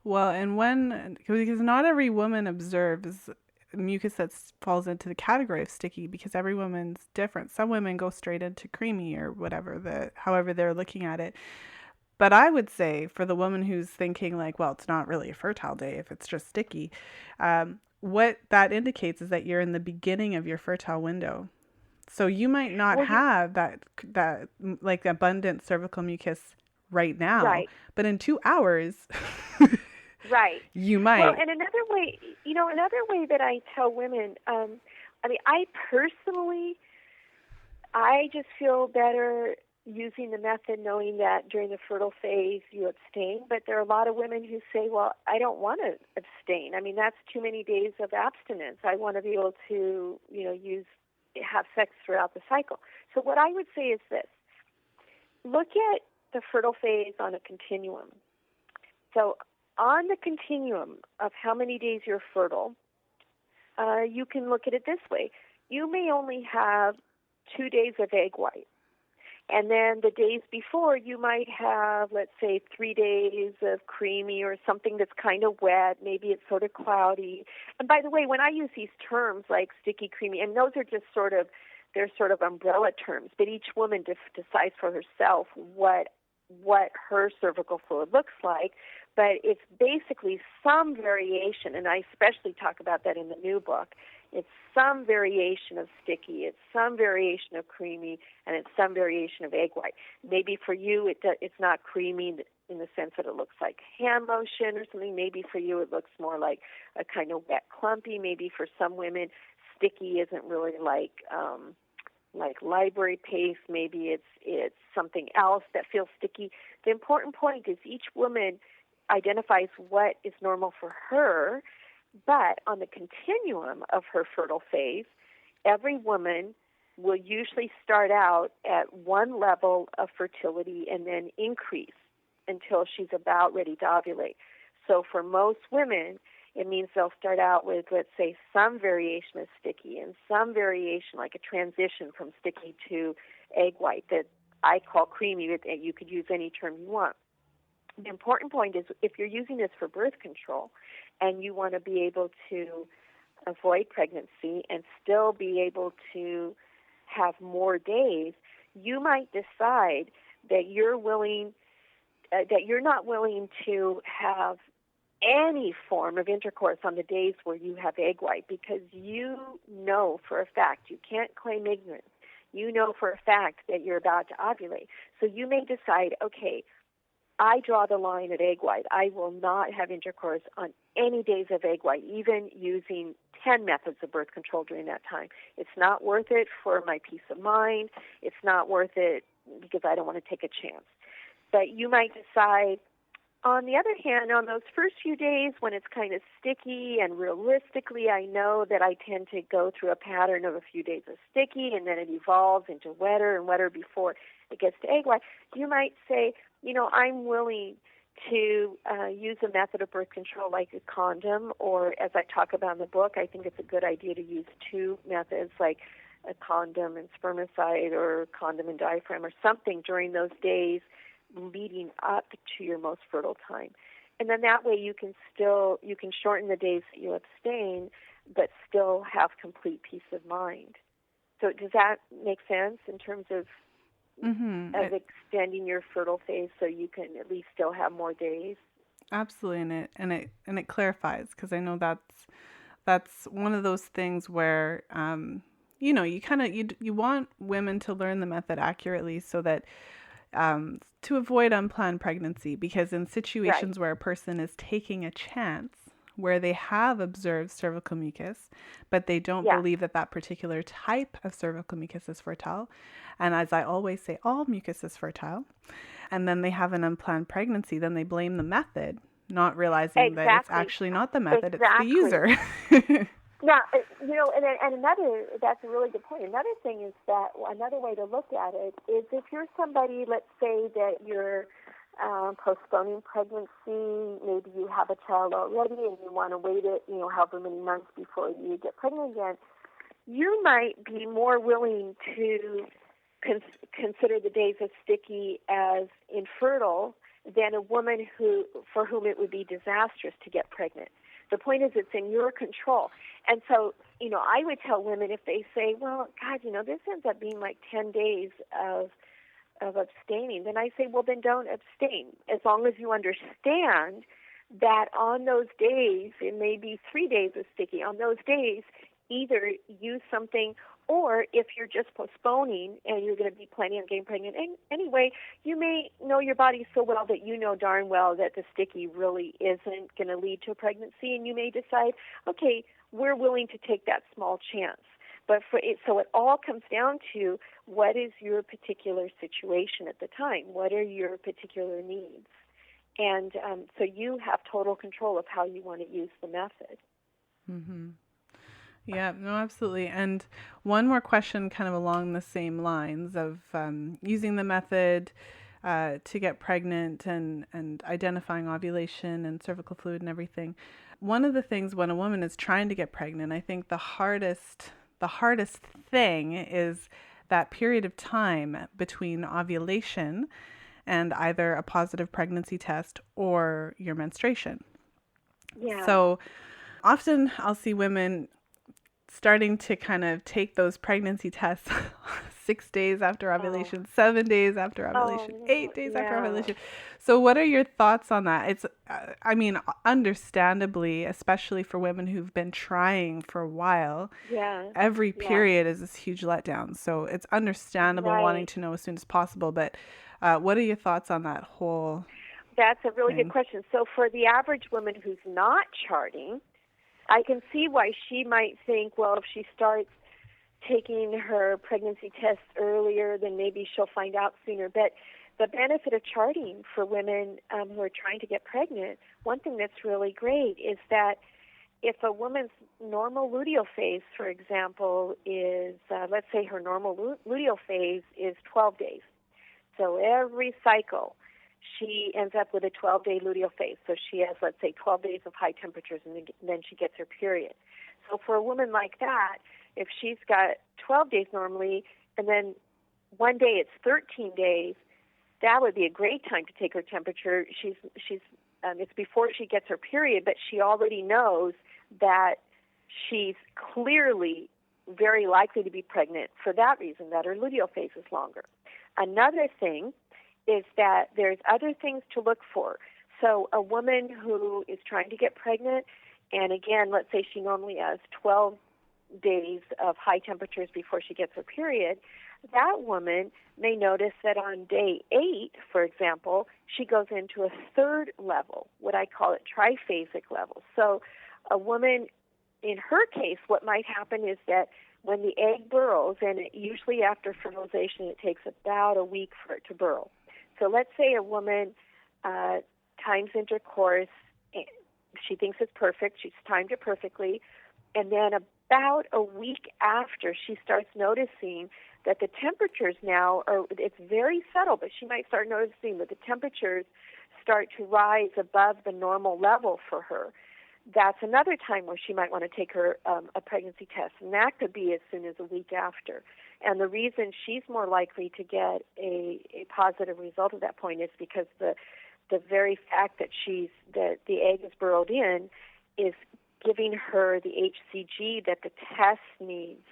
[SPEAKER 1] Well, and because not every woman observes mucus that falls into the category of sticky, because every woman's different. Some women go straight into creamy or whatever, however they're looking at it. But I would say for the woman who's thinking like, well, it's not really a fertile day if it's just sticky, what that indicates is that you're in the beginning of your fertile window. So you might not have that like abundant cervical mucus right now, but in 2 hours, you might.
[SPEAKER 2] Well, and another way that I tell women, I personally, I just feel better using the method knowing that during the fertile phase you abstain, but there are a lot of women who say, well, I don't want to abstain. That's too many days of abstinence. I want to be able to, have sex throughout the cycle. So what I would say is this. Look at the fertile phase on a continuum. So on the continuum of how many days you're fertile, you can look at it this way. You may only have 2 days of egg white. And then the days before, you might have, let's say, 3 days of creamy or something that's kind of wet. Maybe it's sort of cloudy. And by the way, when I use these terms like sticky, creamy, and those are just they're sort of umbrella terms, but each woman decides for herself what her cervical fluid looks like. But it's basically some variation, and I especially talk about that in the new book. It's some variation of sticky, it's some variation of creamy, and it's some variation of egg white. Maybe for you it's not creamy in the sense that it looks like hand lotion or something. Maybe for you it looks more like a kind of wet clumpy. Maybe for some women sticky isn't really like library paste. Maybe it's something else that feels sticky. The important point is each woman identifies what is normal for her, but on the continuum of her fertile phase, every woman will usually start out at one level of fertility and then increase until she's about ready to ovulate. So for most women, it means they'll start out with, let's say, some variation of sticky and some variation, like a transition from sticky to egg white that I call creamy. You could use any term you want. The important point is if you're using this for birth control and you want to be able to avoid pregnancy and still be able to have more days, you might decide that you're not willing to have any form of intercourse on the days where you have egg white, because you know for a fact, you can't claim ignorance, you know for a fact that you're about to ovulate. So you may decide, okay, I draw the line at egg white. I will not have intercourse on any days of egg white, even using 10 methods of birth control during that time. It's not worth it for my peace of mind. It's not worth it because I don't want to take a chance. But you might decide, on the other hand, on those first few days when it's kind of sticky, and realistically I know that I tend to go through a pattern of a few days of sticky and then it evolves into wetter and wetter before it gets to egg white, you might say, I'm willing to use a method of birth control like a condom, or as I talk about in the book, I think it's a good idea to use two methods like a condom and spermicide or condom and diaphragm or something during those days leading up to your most fertile time. And then that way you can shorten the days that you abstain but still have complete peace of mind. So does that make sense in terms of extending your fertile phase so you can at least still have more days?
[SPEAKER 1] Absolutely, and it clarifies, because I know that's one of those things where you want women to learn the method accurately so that to avoid unplanned pregnancy, because in situations where a person is taking a chance, where they have observed cervical mucus, but they don't believe that particular type of cervical mucus is fertile. And as I always say, all mucus is fertile. And then they have an unplanned pregnancy, then they blame the method, not realizing that it's actually not the method, it's the user.
[SPEAKER 2] Yeah, and that's a really good point. Another thing is that another way to look at it is if you're somebody, let's say that you're postponing pregnancy, maybe you have a child already and you want to wait it, however many months before you get pregnant again, you might be more willing to consider the days of sticky as infertile than a woman for whom it would be disastrous to get pregnant. The point is it's in your control. And so, I would tell women if they say, well, God, this ends up being like 10 days of abstaining, then I say, well, then don't abstain. As long as you understand that on those days, it may be 3 days of sticky. On those days, either use something, or if you're just postponing and you're going to be planning on getting pregnant anyway, you may know your body so well that you know darn well that the sticky really isn't going to lead to a pregnancy, and you may decide, okay, we're willing to take that small chance. But so it all comes down to what is your particular situation at the time? What are your particular needs? And so you have total control of how you want to use the method.
[SPEAKER 1] Mm-hmm. Yeah, no, absolutely. And one more question kind of along the same lines of using the method to get pregnant and identifying ovulation and cervical fluid and everything. One of the things when a woman is trying to get pregnant, I think the hardest thing is that period of time between ovulation and either a positive pregnancy test or your menstruation.
[SPEAKER 2] Yeah.
[SPEAKER 1] So often I'll see women starting to kind of take those pregnancy tests 6 days after ovulation, 7 days after ovulation, 8 days after ovulation. So what are your thoughts on that? It's, I mean, understandably, especially for women who've been trying for a while, every period is this huge letdown. So it's understandable wanting to know as soon as possible. But what are your thoughts on that whole
[SPEAKER 2] That's a really
[SPEAKER 1] thing?
[SPEAKER 2] good question. So for the average woman who's not charting, I can see why she might think, well, if she starts taking her pregnancy tests earlier, then maybe she'll find out sooner. But the benefit of charting for women who are trying to get pregnant, one thing that's really great is that if a woman's normal luteal phase, for example, is, let's say her normal luteal phase is 12 days. So every cycle, she ends up with a 12-day luteal phase. So she has, let's say, 12 days of high temperatures, and then she gets her period. So for a woman like that, if she's got 12 days normally, and then one day it's 13 days, that would be a great time to take her temperature. It's before she gets her period, but she already knows that she's clearly very likely to be pregnant for that reason, that her luteal phase is longer. Another thing is that there's other things to look for. So a woman who is trying to get pregnant, and again, let's say she normally has 12 days of high temperatures before she gets her period, that woman may notice that on day 8, for example, she goes into a third level, what I call it triphasic level. So a woman, in her case, what might happen is that when the egg burrows, and usually after fertilization it takes about a week for it to burrow. So let's say a woman times intercourse, she thinks it's perfect, she's timed it perfectly, and then about a week after she starts noticing that the temperatures now are, it's very subtle, but she might start noticing that the temperatures start to rise above the normal level for her. That's another time where she might want to take her a pregnancy test, and that could be as soon as a week after. And the reason she's more likely to get a positive result at that point is because the very fact that the egg is burrowed in is giving her the HCG that the test needs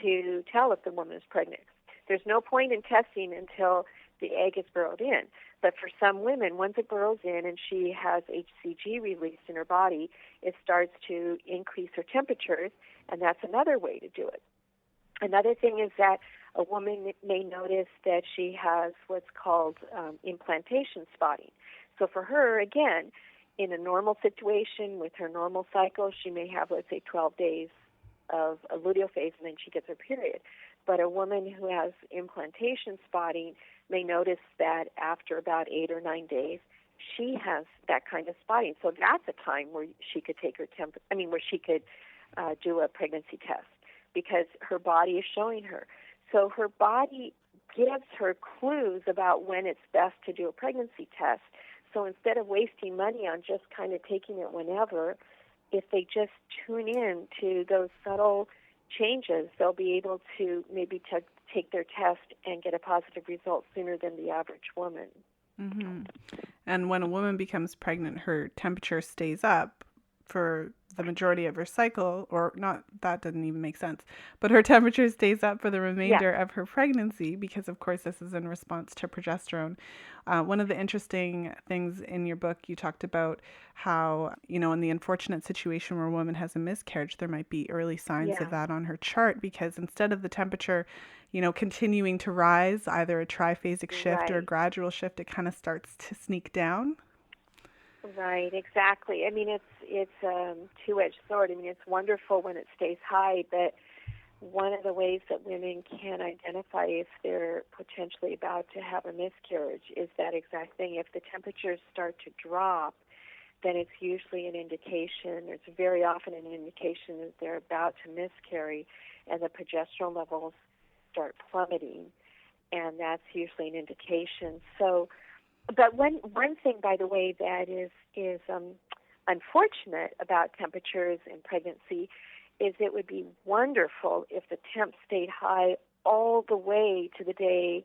[SPEAKER 2] to tell if the woman is pregnant. There's no point in testing until the egg is burrowed in. But for some women, once it burrows in and she has HCG released in her body, it starts to increase her temperatures, and that's another way to do it. Another thing is that a woman may notice that she has what's called implantation spotting. So for her, again, in a normal situation with her normal cycle, she may have, let's say, 12 days of a luteal phase, and then she gets her period. But a woman who has implantation spotting may notice that after about 8 or 9 days, she has that kind of spotting. So that's a time where she could take her where she could do a pregnancy test, because her body is showing her. So her body gives her clues about when it's best to do a pregnancy test. So instead of wasting money on just kind of taking it whenever, if they just tune in to those subtle changes, they'll be able to maybe take their test and get a positive result sooner than the average woman.
[SPEAKER 1] Mm-hmm. And when a woman becomes pregnant, her temperature stays up for the majority of her cycle, or not, that doesn't even make sense, but her temperature stays up for the remainder of her pregnancy, because of course this is in response to progesterone. One of the interesting things in your book, you talked about how, in the unfortunate situation where a woman has a miscarriage, there might be early signs of that on her chart, because instead of the temperature, continuing to rise, either a triphasic shift or a gradual shift, it kind of starts to sneak down.
[SPEAKER 2] Right, exactly. I mean, it's a two-edged sword. I mean, it's wonderful when it stays high, but one of the ways that women can identify if they're potentially about to have a miscarriage is that exact thing. If the temperatures start to drop, then it's usually an indication, it's very often an indication that they're about to miscarry, and the progesterone levels start plummeting, and that's usually an indication. So, but one thing, by the way, that is unfortunate about temperatures in pregnancy is it would be wonderful if the temp stayed high all the way to the day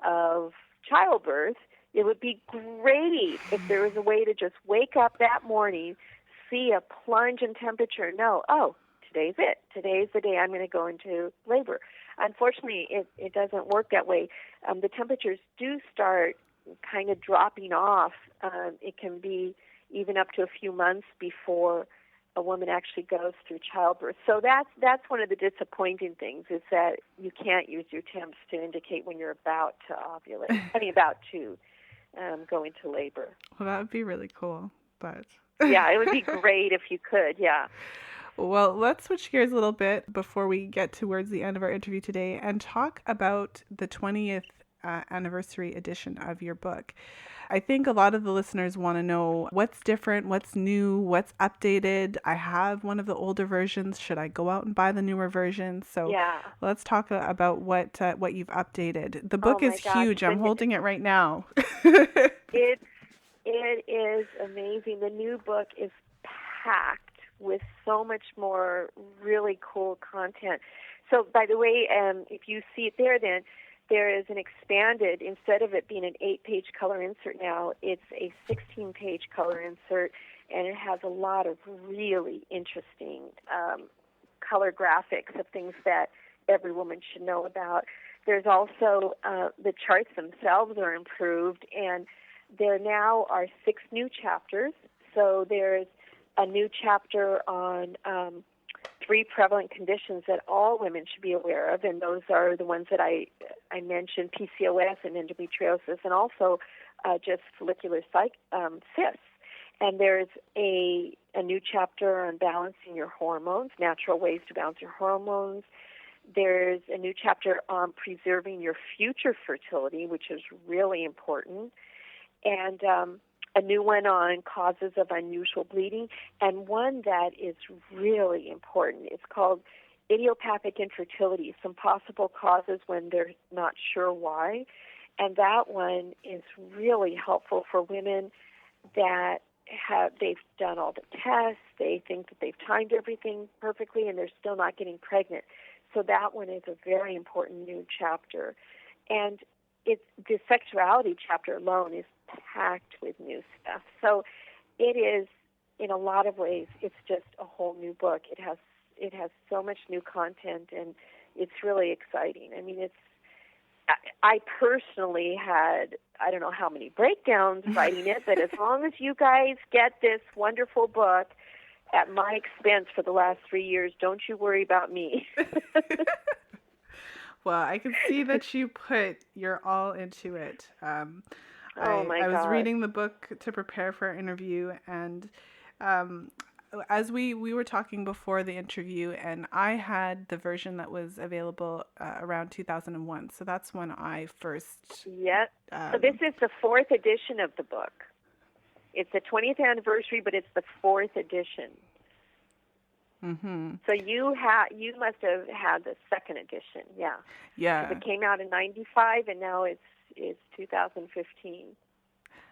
[SPEAKER 2] of childbirth, it would be great if there was a way to just wake up that morning, see a plunge in temperature, know, oh, today's it. Today's the day I'm going to go into labor. Unfortunately, it doesn't work that way. The temperatures do start kind of dropping off. It can be even up to a few months before a woman actually goes through childbirth. So that's one of the disappointing things, is that you can't use your temps to indicate when you're about to ovulate. About to go into labor.
[SPEAKER 1] Well, that would be really cool, but...
[SPEAKER 2] Yeah, it would be great if you could, yeah.
[SPEAKER 1] Well, let's switch gears a little bit before we get towards the end of our interview today and talk about the 20th anniversary edition of your book. I think a lot of the listeners want to know what's different, what's new, what's updated. I have one of the older versions. Should I go out and buy the newer version? So let's talk about what you've updated. The book is huge. I'm holding it right now.
[SPEAKER 2] It is amazing. The new book is packed with so much more really cool content. So, by the way, if you see it there, then there is an expanded, instead of it being an 8-page color insert now, it's a 16-page color insert, and it has a lot of really interesting color graphics of things that every woman should know about. There's also the charts themselves are improved, and there now are 6 new chapters. So there's a new chapter on 3 prevalent conditions that all women should be aware of, and those are the ones that I mentioned, PCOS and endometriosis, and also just follicular cysts. And there's a new chapter on balancing your hormones, natural ways to balance your hormones. There's a new chapter on preserving your future fertility, which is really important, and a new one on causes of unusual bleeding, and one that is really important. It's called Idiopathic Infertility, Some Possible Causes When They're Not Sure Why. And that one is really helpful for women that they've done all the tests, they think that they've timed everything perfectly, and they're still not getting pregnant. So that one is a very important new chapter. And the sexuality chapter alone is packed with new stuff. So it is, in a lot of ways, it's just a whole new book. It has so much new content, and it's really exciting. I mean, I personally had, I don't know how many breakdowns writing it, but as long as you guys get this wonderful book at my expense for the last 3 years, don't you worry about me.
[SPEAKER 1] Well, I can see that you put your all into it. I was reading the book to prepare for our interview, and as we were talking before the interview, and I had the version that was available around 2001. So that's when I first...
[SPEAKER 2] Yep. So this is the 4th edition of the book. It's the 20th anniversary, but it's the 4th edition.
[SPEAKER 1] Mm-hmm.
[SPEAKER 2] So you must have had the 2nd edition, yeah.
[SPEAKER 1] Yeah.
[SPEAKER 2] It came out in 95, and now it's 2015.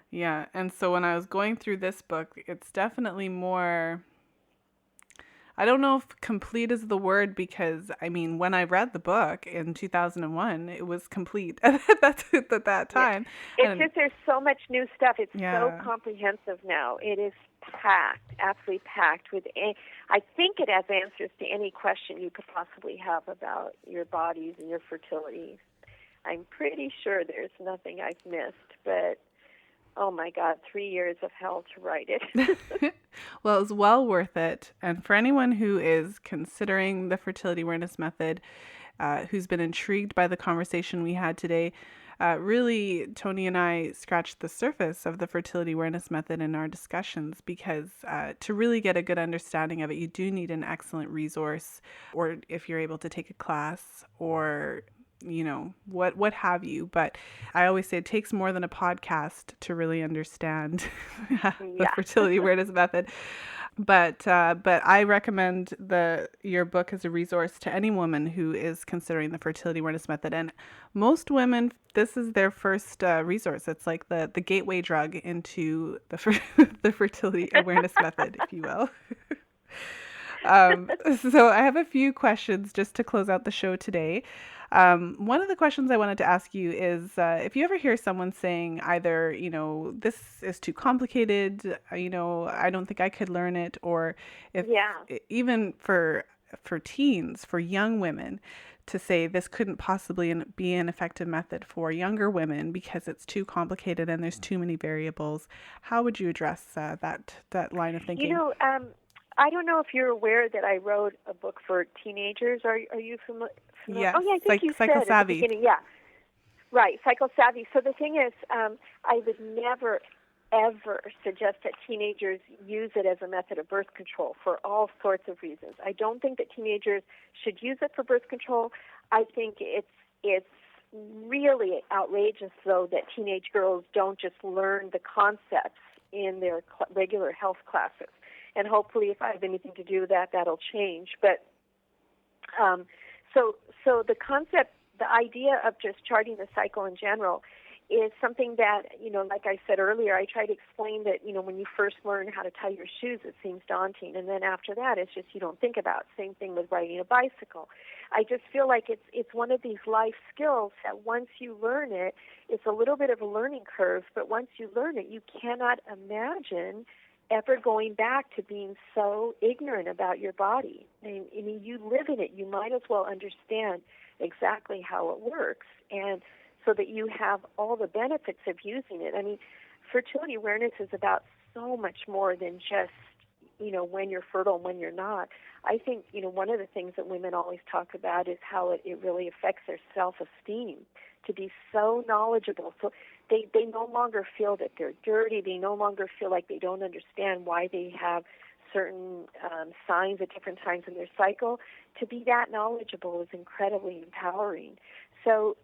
[SPEAKER 1] Yeah, and so when I was going through this book, it's definitely more... I don't know if complete is the word, because, I mean, when I read the book in 2001, it was complete at that time.
[SPEAKER 2] Yeah. It's just there's so much new stuff. It's so comprehensive now. It is packed, absolutely packed with... I think it has answers to any question you could possibly have about your bodies and your fertility. I'm pretty sure there's nothing I've missed, but... Oh my God, 3 years of hell to write it.
[SPEAKER 1] Well, it was well worth it. And for anyone who is considering the fertility awareness method, who's been intrigued by the conversation we had today, really, Toni and I scratched the surface of the fertility awareness method in our discussions, because to really get a good understanding of it, you do need an excellent resource, or if you're able to take a class, or what have you. But I always say it takes more than a podcast to really understand the fertility awareness method. But I recommend your book as a resource to any woman who is considering the fertility awareness method. And most women, this is their first resource. It's like the gateway drug into the fertility awareness method, if you will. So I have a few questions just to close out the show today. One of the questions I wanted to ask you is if you ever hear someone saying either, this is too complicated, I don't think I could learn it, or if
[SPEAKER 2] Yeah.
[SPEAKER 1] even for teens, for young women, to say this couldn't possibly be an effective method for younger women because it's too complicated and there's too many variables. How would you address that line of
[SPEAKER 2] You
[SPEAKER 1] thinking?
[SPEAKER 2] know, I don't know if you're aware that I wrote a book for teenagers. Are you familiar?
[SPEAKER 1] Yes,
[SPEAKER 2] Oh, yeah, I think you
[SPEAKER 1] psycho
[SPEAKER 2] said at the
[SPEAKER 1] savvy.
[SPEAKER 2] beginning. Yeah, right, Psycho Savvy. So the thing is, I would never, ever suggest that teenagers use it as a method of birth control for all sorts of reasons. I don't think that teenagers should use it for birth control. I think it's really outrageous, though, that teenage girls don't just learn the concepts in their regular health classes. And hopefully, if I have anything to do with that, that'll change. But so the concept, the idea of just charting the cycle in general is something that, like I said earlier, I try to explain that, when you first learn how to tie your shoes, it seems daunting. And then after that, it's just you don't think about. Same thing with riding a bicycle. I just feel like it's one of these life skills that once you learn it, it's a little bit of a learning curve, but once you learn it, you cannot imagine ever going back to being so ignorant about your body. I mean, you live in it. You might as well understand exactly how it works, and so that you have all the benefits of using it. I mean, fertility awareness is about so much more than just, when you're fertile and when you're not. I think, one of the things that women always talk about is how it really affects their self-esteem to be so knowledgeable. So they no longer feel that they're dirty. They no longer feel like they don't understand why they have certain signs at different times in their cycle. To be that knowledgeable is incredibly empowering. So,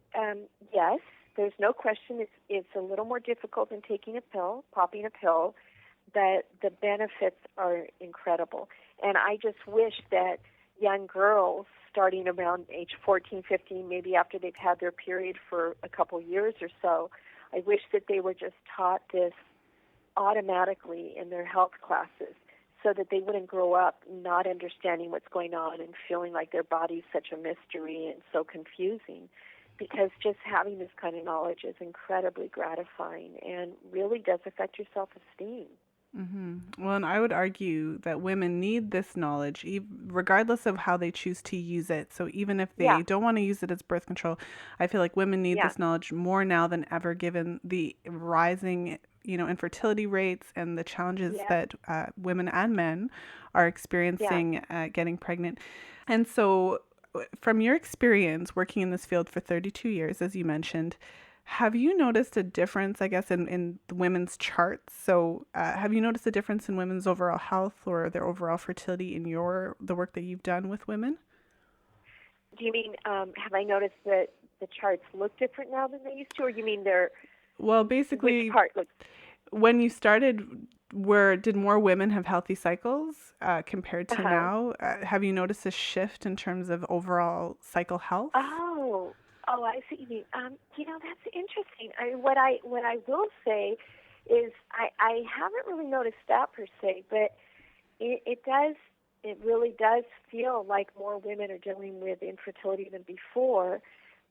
[SPEAKER 2] yes, there's no question it's a little more difficult than taking a pill, popping a pill, but the benefits are incredible. And I just wish that young girls starting around age 14, 15, maybe after they've had their period for a couple years or so, I wish that they were just taught this automatically in their health classes so that they wouldn't grow up not understanding what's going on and feeling like their body's such a mystery and so confusing. Because just having this kind of knowledge is incredibly gratifying and really does affect your self-esteem.
[SPEAKER 1] Mm-hmm. Well, and I would argue that women need this knowledge, regardless of how they choose to use it. So even if
[SPEAKER 2] Yeah,
[SPEAKER 1] they don't want to use it as birth control, I feel like women need
[SPEAKER 2] yeah,
[SPEAKER 1] this knowledge more now than ever, given the rising, infertility rates and the challenges
[SPEAKER 2] yeah,
[SPEAKER 1] that women and men are
[SPEAKER 2] yeah.
[SPEAKER 1] experiencing getting pregnant. And so, from your experience working in this field for 32 years, as you mentioned, have you noticed a difference, I guess, in the women's charts? So, have you noticed a difference in women's overall health or their overall fertility in the work that you've done with women?
[SPEAKER 2] Do you mean, have I noticed that the charts look different now than they used to, or you mean
[SPEAKER 1] Well,
[SPEAKER 2] which
[SPEAKER 1] basically,
[SPEAKER 2] part looks?
[SPEAKER 1] when you started, did more women have healthy cycles compared to
[SPEAKER 2] Uh-huh.
[SPEAKER 1] now? Have you noticed a shift in terms of overall cycle health?
[SPEAKER 2] Oh, I see. You mean, that's interesting. What I will say is I haven't really noticed that per se, but it really does feel like more women are dealing with infertility than before,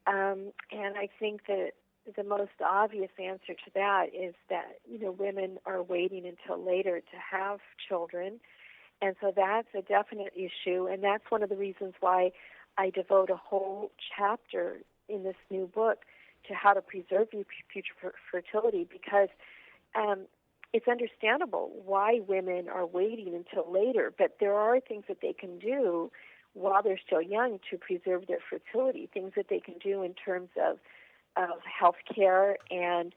[SPEAKER 2] and I think that the most obvious answer to that is that women are waiting until later to have children, and so that's a definite issue, and that's one of the reasons why I devote a whole chapter in this new book to how to preserve your future fertility, because it's understandable why women are waiting until later, but there are things that they can do while they're still young to preserve their fertility, things that they can do in terms of health care and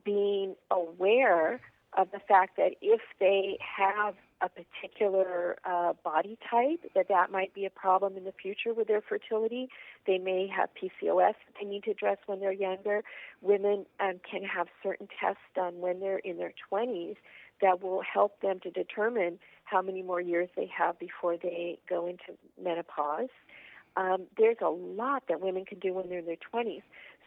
[SPEAKER 2] being aware of the fact that if they have a particular body type, that might be a problem in the future with their fertility. They may have PCOS that they need to address when they're younger. Women can have certain tests done when they're in their 20s that will help them to determine how many more years they have before they go into menopause. There's a lot that women can do when they're in their 20s.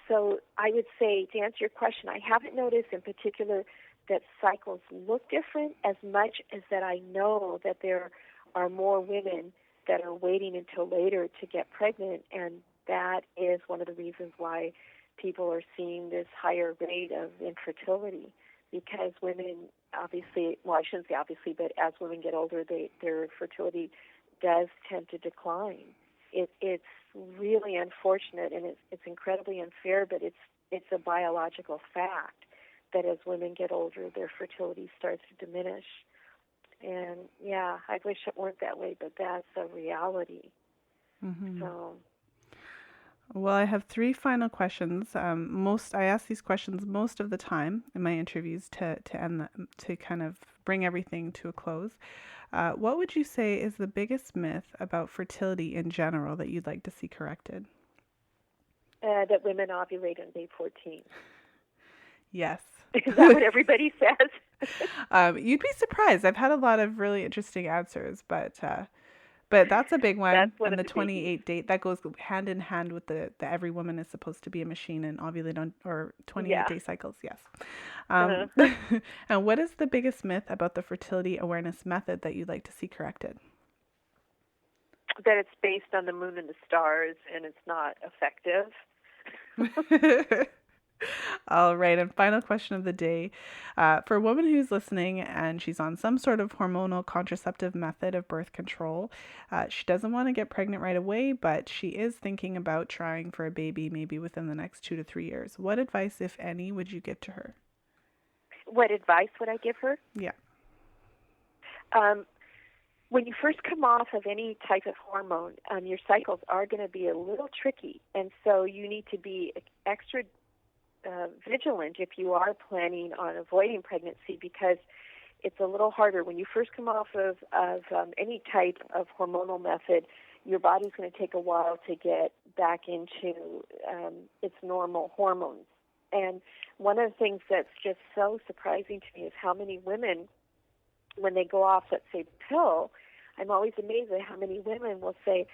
[SPEAKER 2] So I would say, to answer your question, I haven't noticed in particular that cycles look different as much as that I know that there are more women that are waiting until later to get pregnant, and that is one of the reasons why people are seeing this higher rate of infertility, because women obviously, well, I shouldn't say obviously, but as women get older, their fertility does tend to decline. It's really unfortunate, and it's incredibly unfair, but it's a biological fact that as women get older, their fertility starts to diminish. And yeah, I wish it weren't that way, but that's a reality.
[SPEAKER 1] Mm-hmm.
[SPEAKER 2] So,
[SPEAKER 1] Well, I have 3 final questions. I ask these questions most of the time in my interviews to end to kind of bring everything to a close. What would you say is the biggest myth about fertility in general that you'd like to see corrected?
[SPEAKER 2] that women ovulate on day 14.
[SPEAKER 1] Yes.
[SPEAKER 2] Is that what everybody says?
[SPEAKER 1] You'd be surprised. I've had a lot of really interesting answers, but that's a big one.
[SPEAKER 2] That's one
[SPEAKER 1] And
[SPEAKER 2] of
[SPEAKER 1] the
[SPEAKER 2] the
[SPEAKER 1] 28 date, that goes hand in hand with the every woman is supposed to be a machine and ovulate on, or 28-day cycles. Yes. And what is the biggest myth about the fertility awareness method that you'd like to see corrected?
[SPEAKER 2] That it's based on the moon and the stars, and it's not effective.
[SPEAKER 1] All right, and final question of the day. For a woman who's listening and she's on some sort of hormonal contraceptive method of birth control, she doesn't want to get pregnant right away, but she is thinking about trying for a baby maybe within the next 2 to 3 years. What advice, if any, would you give to her?
[SPEAKER 2] What advice would I give her?
[SPEAKER 1] Yeah.
[SPEAKER 2] When you first come off of any type of hormone, your cycles are going to be a little tricky, and so you need to be extra vigilant if you are planning on avoiding pregnancy, because it's a little harder. When you first come off of any type of hormonal method, your body's going to take a while to get back into its normal hormones. And one of the things that's just so surprising to me is how many women, when they go off, let's say, the pill, I'm always amazed at how many women will say,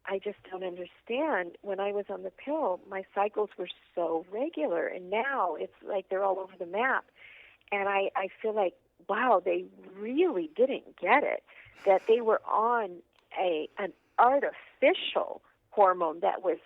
[SPEAKER 2] I just don't understand. When I was on the pill, my cycles were so regular, and now it's like they're all over the map. And I feel like, wow, they really didn't get it, that they were on an artificial hormone that was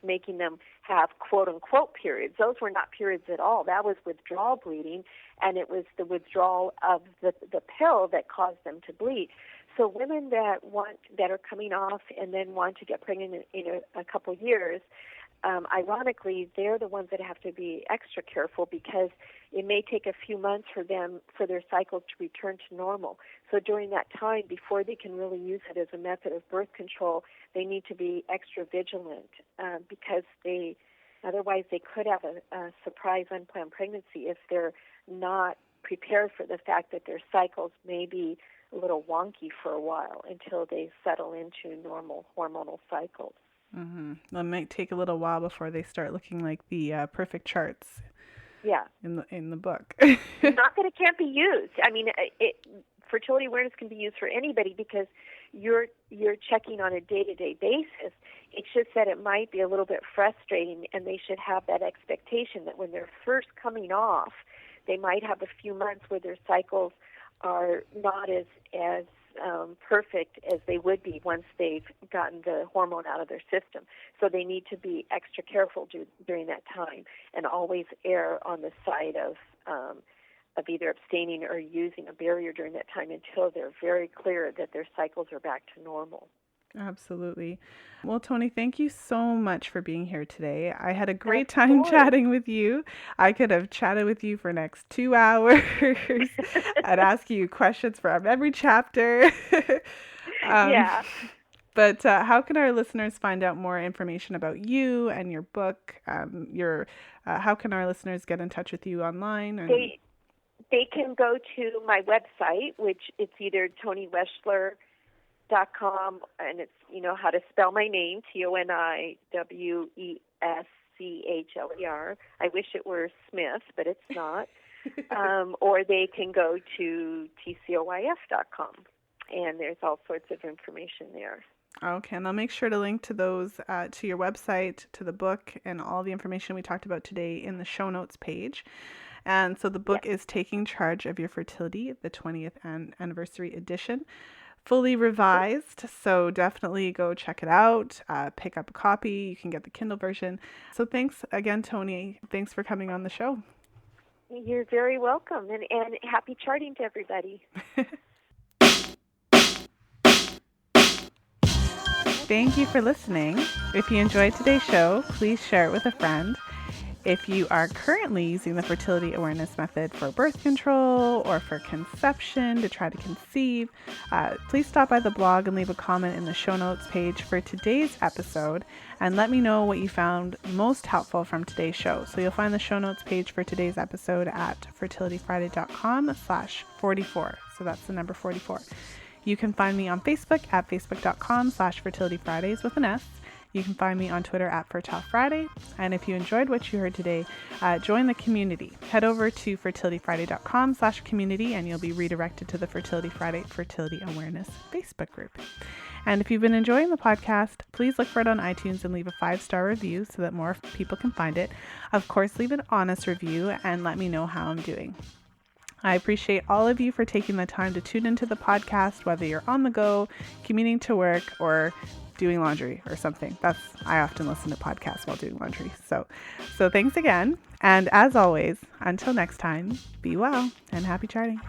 [SPEAKER 2] making them have quote-unquote periods. Those were not periods at all. That was withdrawal bleeding, and it was the withdrawal of the pill that caused them to bleed. So women that are coming off and then want to get pregnant in a couple years, ironically, they're the ones that have to be extra careful, because it may take a few months for their cycles to return to normal. So during that time, before they can really use it as a method of birth control, they need to be extra vigilant, because otherwise they could have a surprise unplanned pregnancy if they're not prepared for the fact that their cycles may be a little wonky for a while until they settle into normal hormonal cycles.
[SPEAKER 1] Mm-hmm. It might take a little while before they start looking like the perfect charts.
[SPEAKER 2] Yeah.
[SPEAKER 1] In the book.
[SPEAKER 2] Not that it can't be used. I mean, fertility awareness can be used for anybody, because you're checking on a day-to-day basis. It's just that it might be a little bit frustrating, and they should have that expectation that when they're first coming off, they might have a few months where their cycles are not as perfect as they would be once they've gotten the hormone out of their system. So they need to be extra careful during that time, and always err on the side of either abstaining or using a barrier during that time until they're very clear that their cycles are back to normal.
[SPEAKER 1] Absolutely. Well, Toni, thank you so much for being here today. I had a great time chatting with you. I could have chatted with you for the next 2 hours. I'd ask you questions from every chapter.
[SPEAKER 2] Yeah.
[SPEAKER 1] But how can our listeners find out more information about you and your book? How can our listeners get in touch with you online?
[SPEAKER 2] They can go to my website, which it's either ToniWeschler.com, and it's, how to spell my name, ToniWeschler. I wish it were Smith, but it's not. Or they can go to tcoif.com, and there's all sorts of information there.
[SPEAKER 1] Okay, and I'll make sure to link to those, to your website, to the book, and all the information we talked about today in the show notes page. And so the book is Taking Charge of Your Fertility, the 20th Anniversary Edition. fully revised. So definitely go check it out. Pick up a copy. You can get the Kindle version. So thanks again, Toni. Thanks for coming on the show.
[SPEAKER 2] You're very welcome, and happy charting to everybody.
[SPEAKER 1] Thank you for listening. If you enjoyed today's show, please share it with a friend. If you are currently using the fertility awareness method for birth control or for conception to try to conceive, please stop by the blog and leave a comment in the show notes page for today's episode and let me know what you found most helpful from today's show. So you'll find the show notes page for today's episode at fertilityfriday.com/44. So that's the number 44. You can find me on Facebook at facebook.com/fertilityfridays with an S. You can find me on Twitter at FertileFriday. And if you enjoyed what you heard today, join the community. Head over to fertilityfriday.com/community and you'll be redirected to the Fertility Friday Fertility Awareness Facebook group. And if you've been enjoying the podcast, please look for it on iTunes and leave a 5-star review so that more people can find it. Of course, leave an honest review and let me know how I'm doing. I appreciate all of you for taking the time to tune into the podcast, whether you're on the go, commuting to work, or doing laundry or something. I often listen to podcasts while doing laundry. So thanks again. And as always, until next time, be well and happy charting.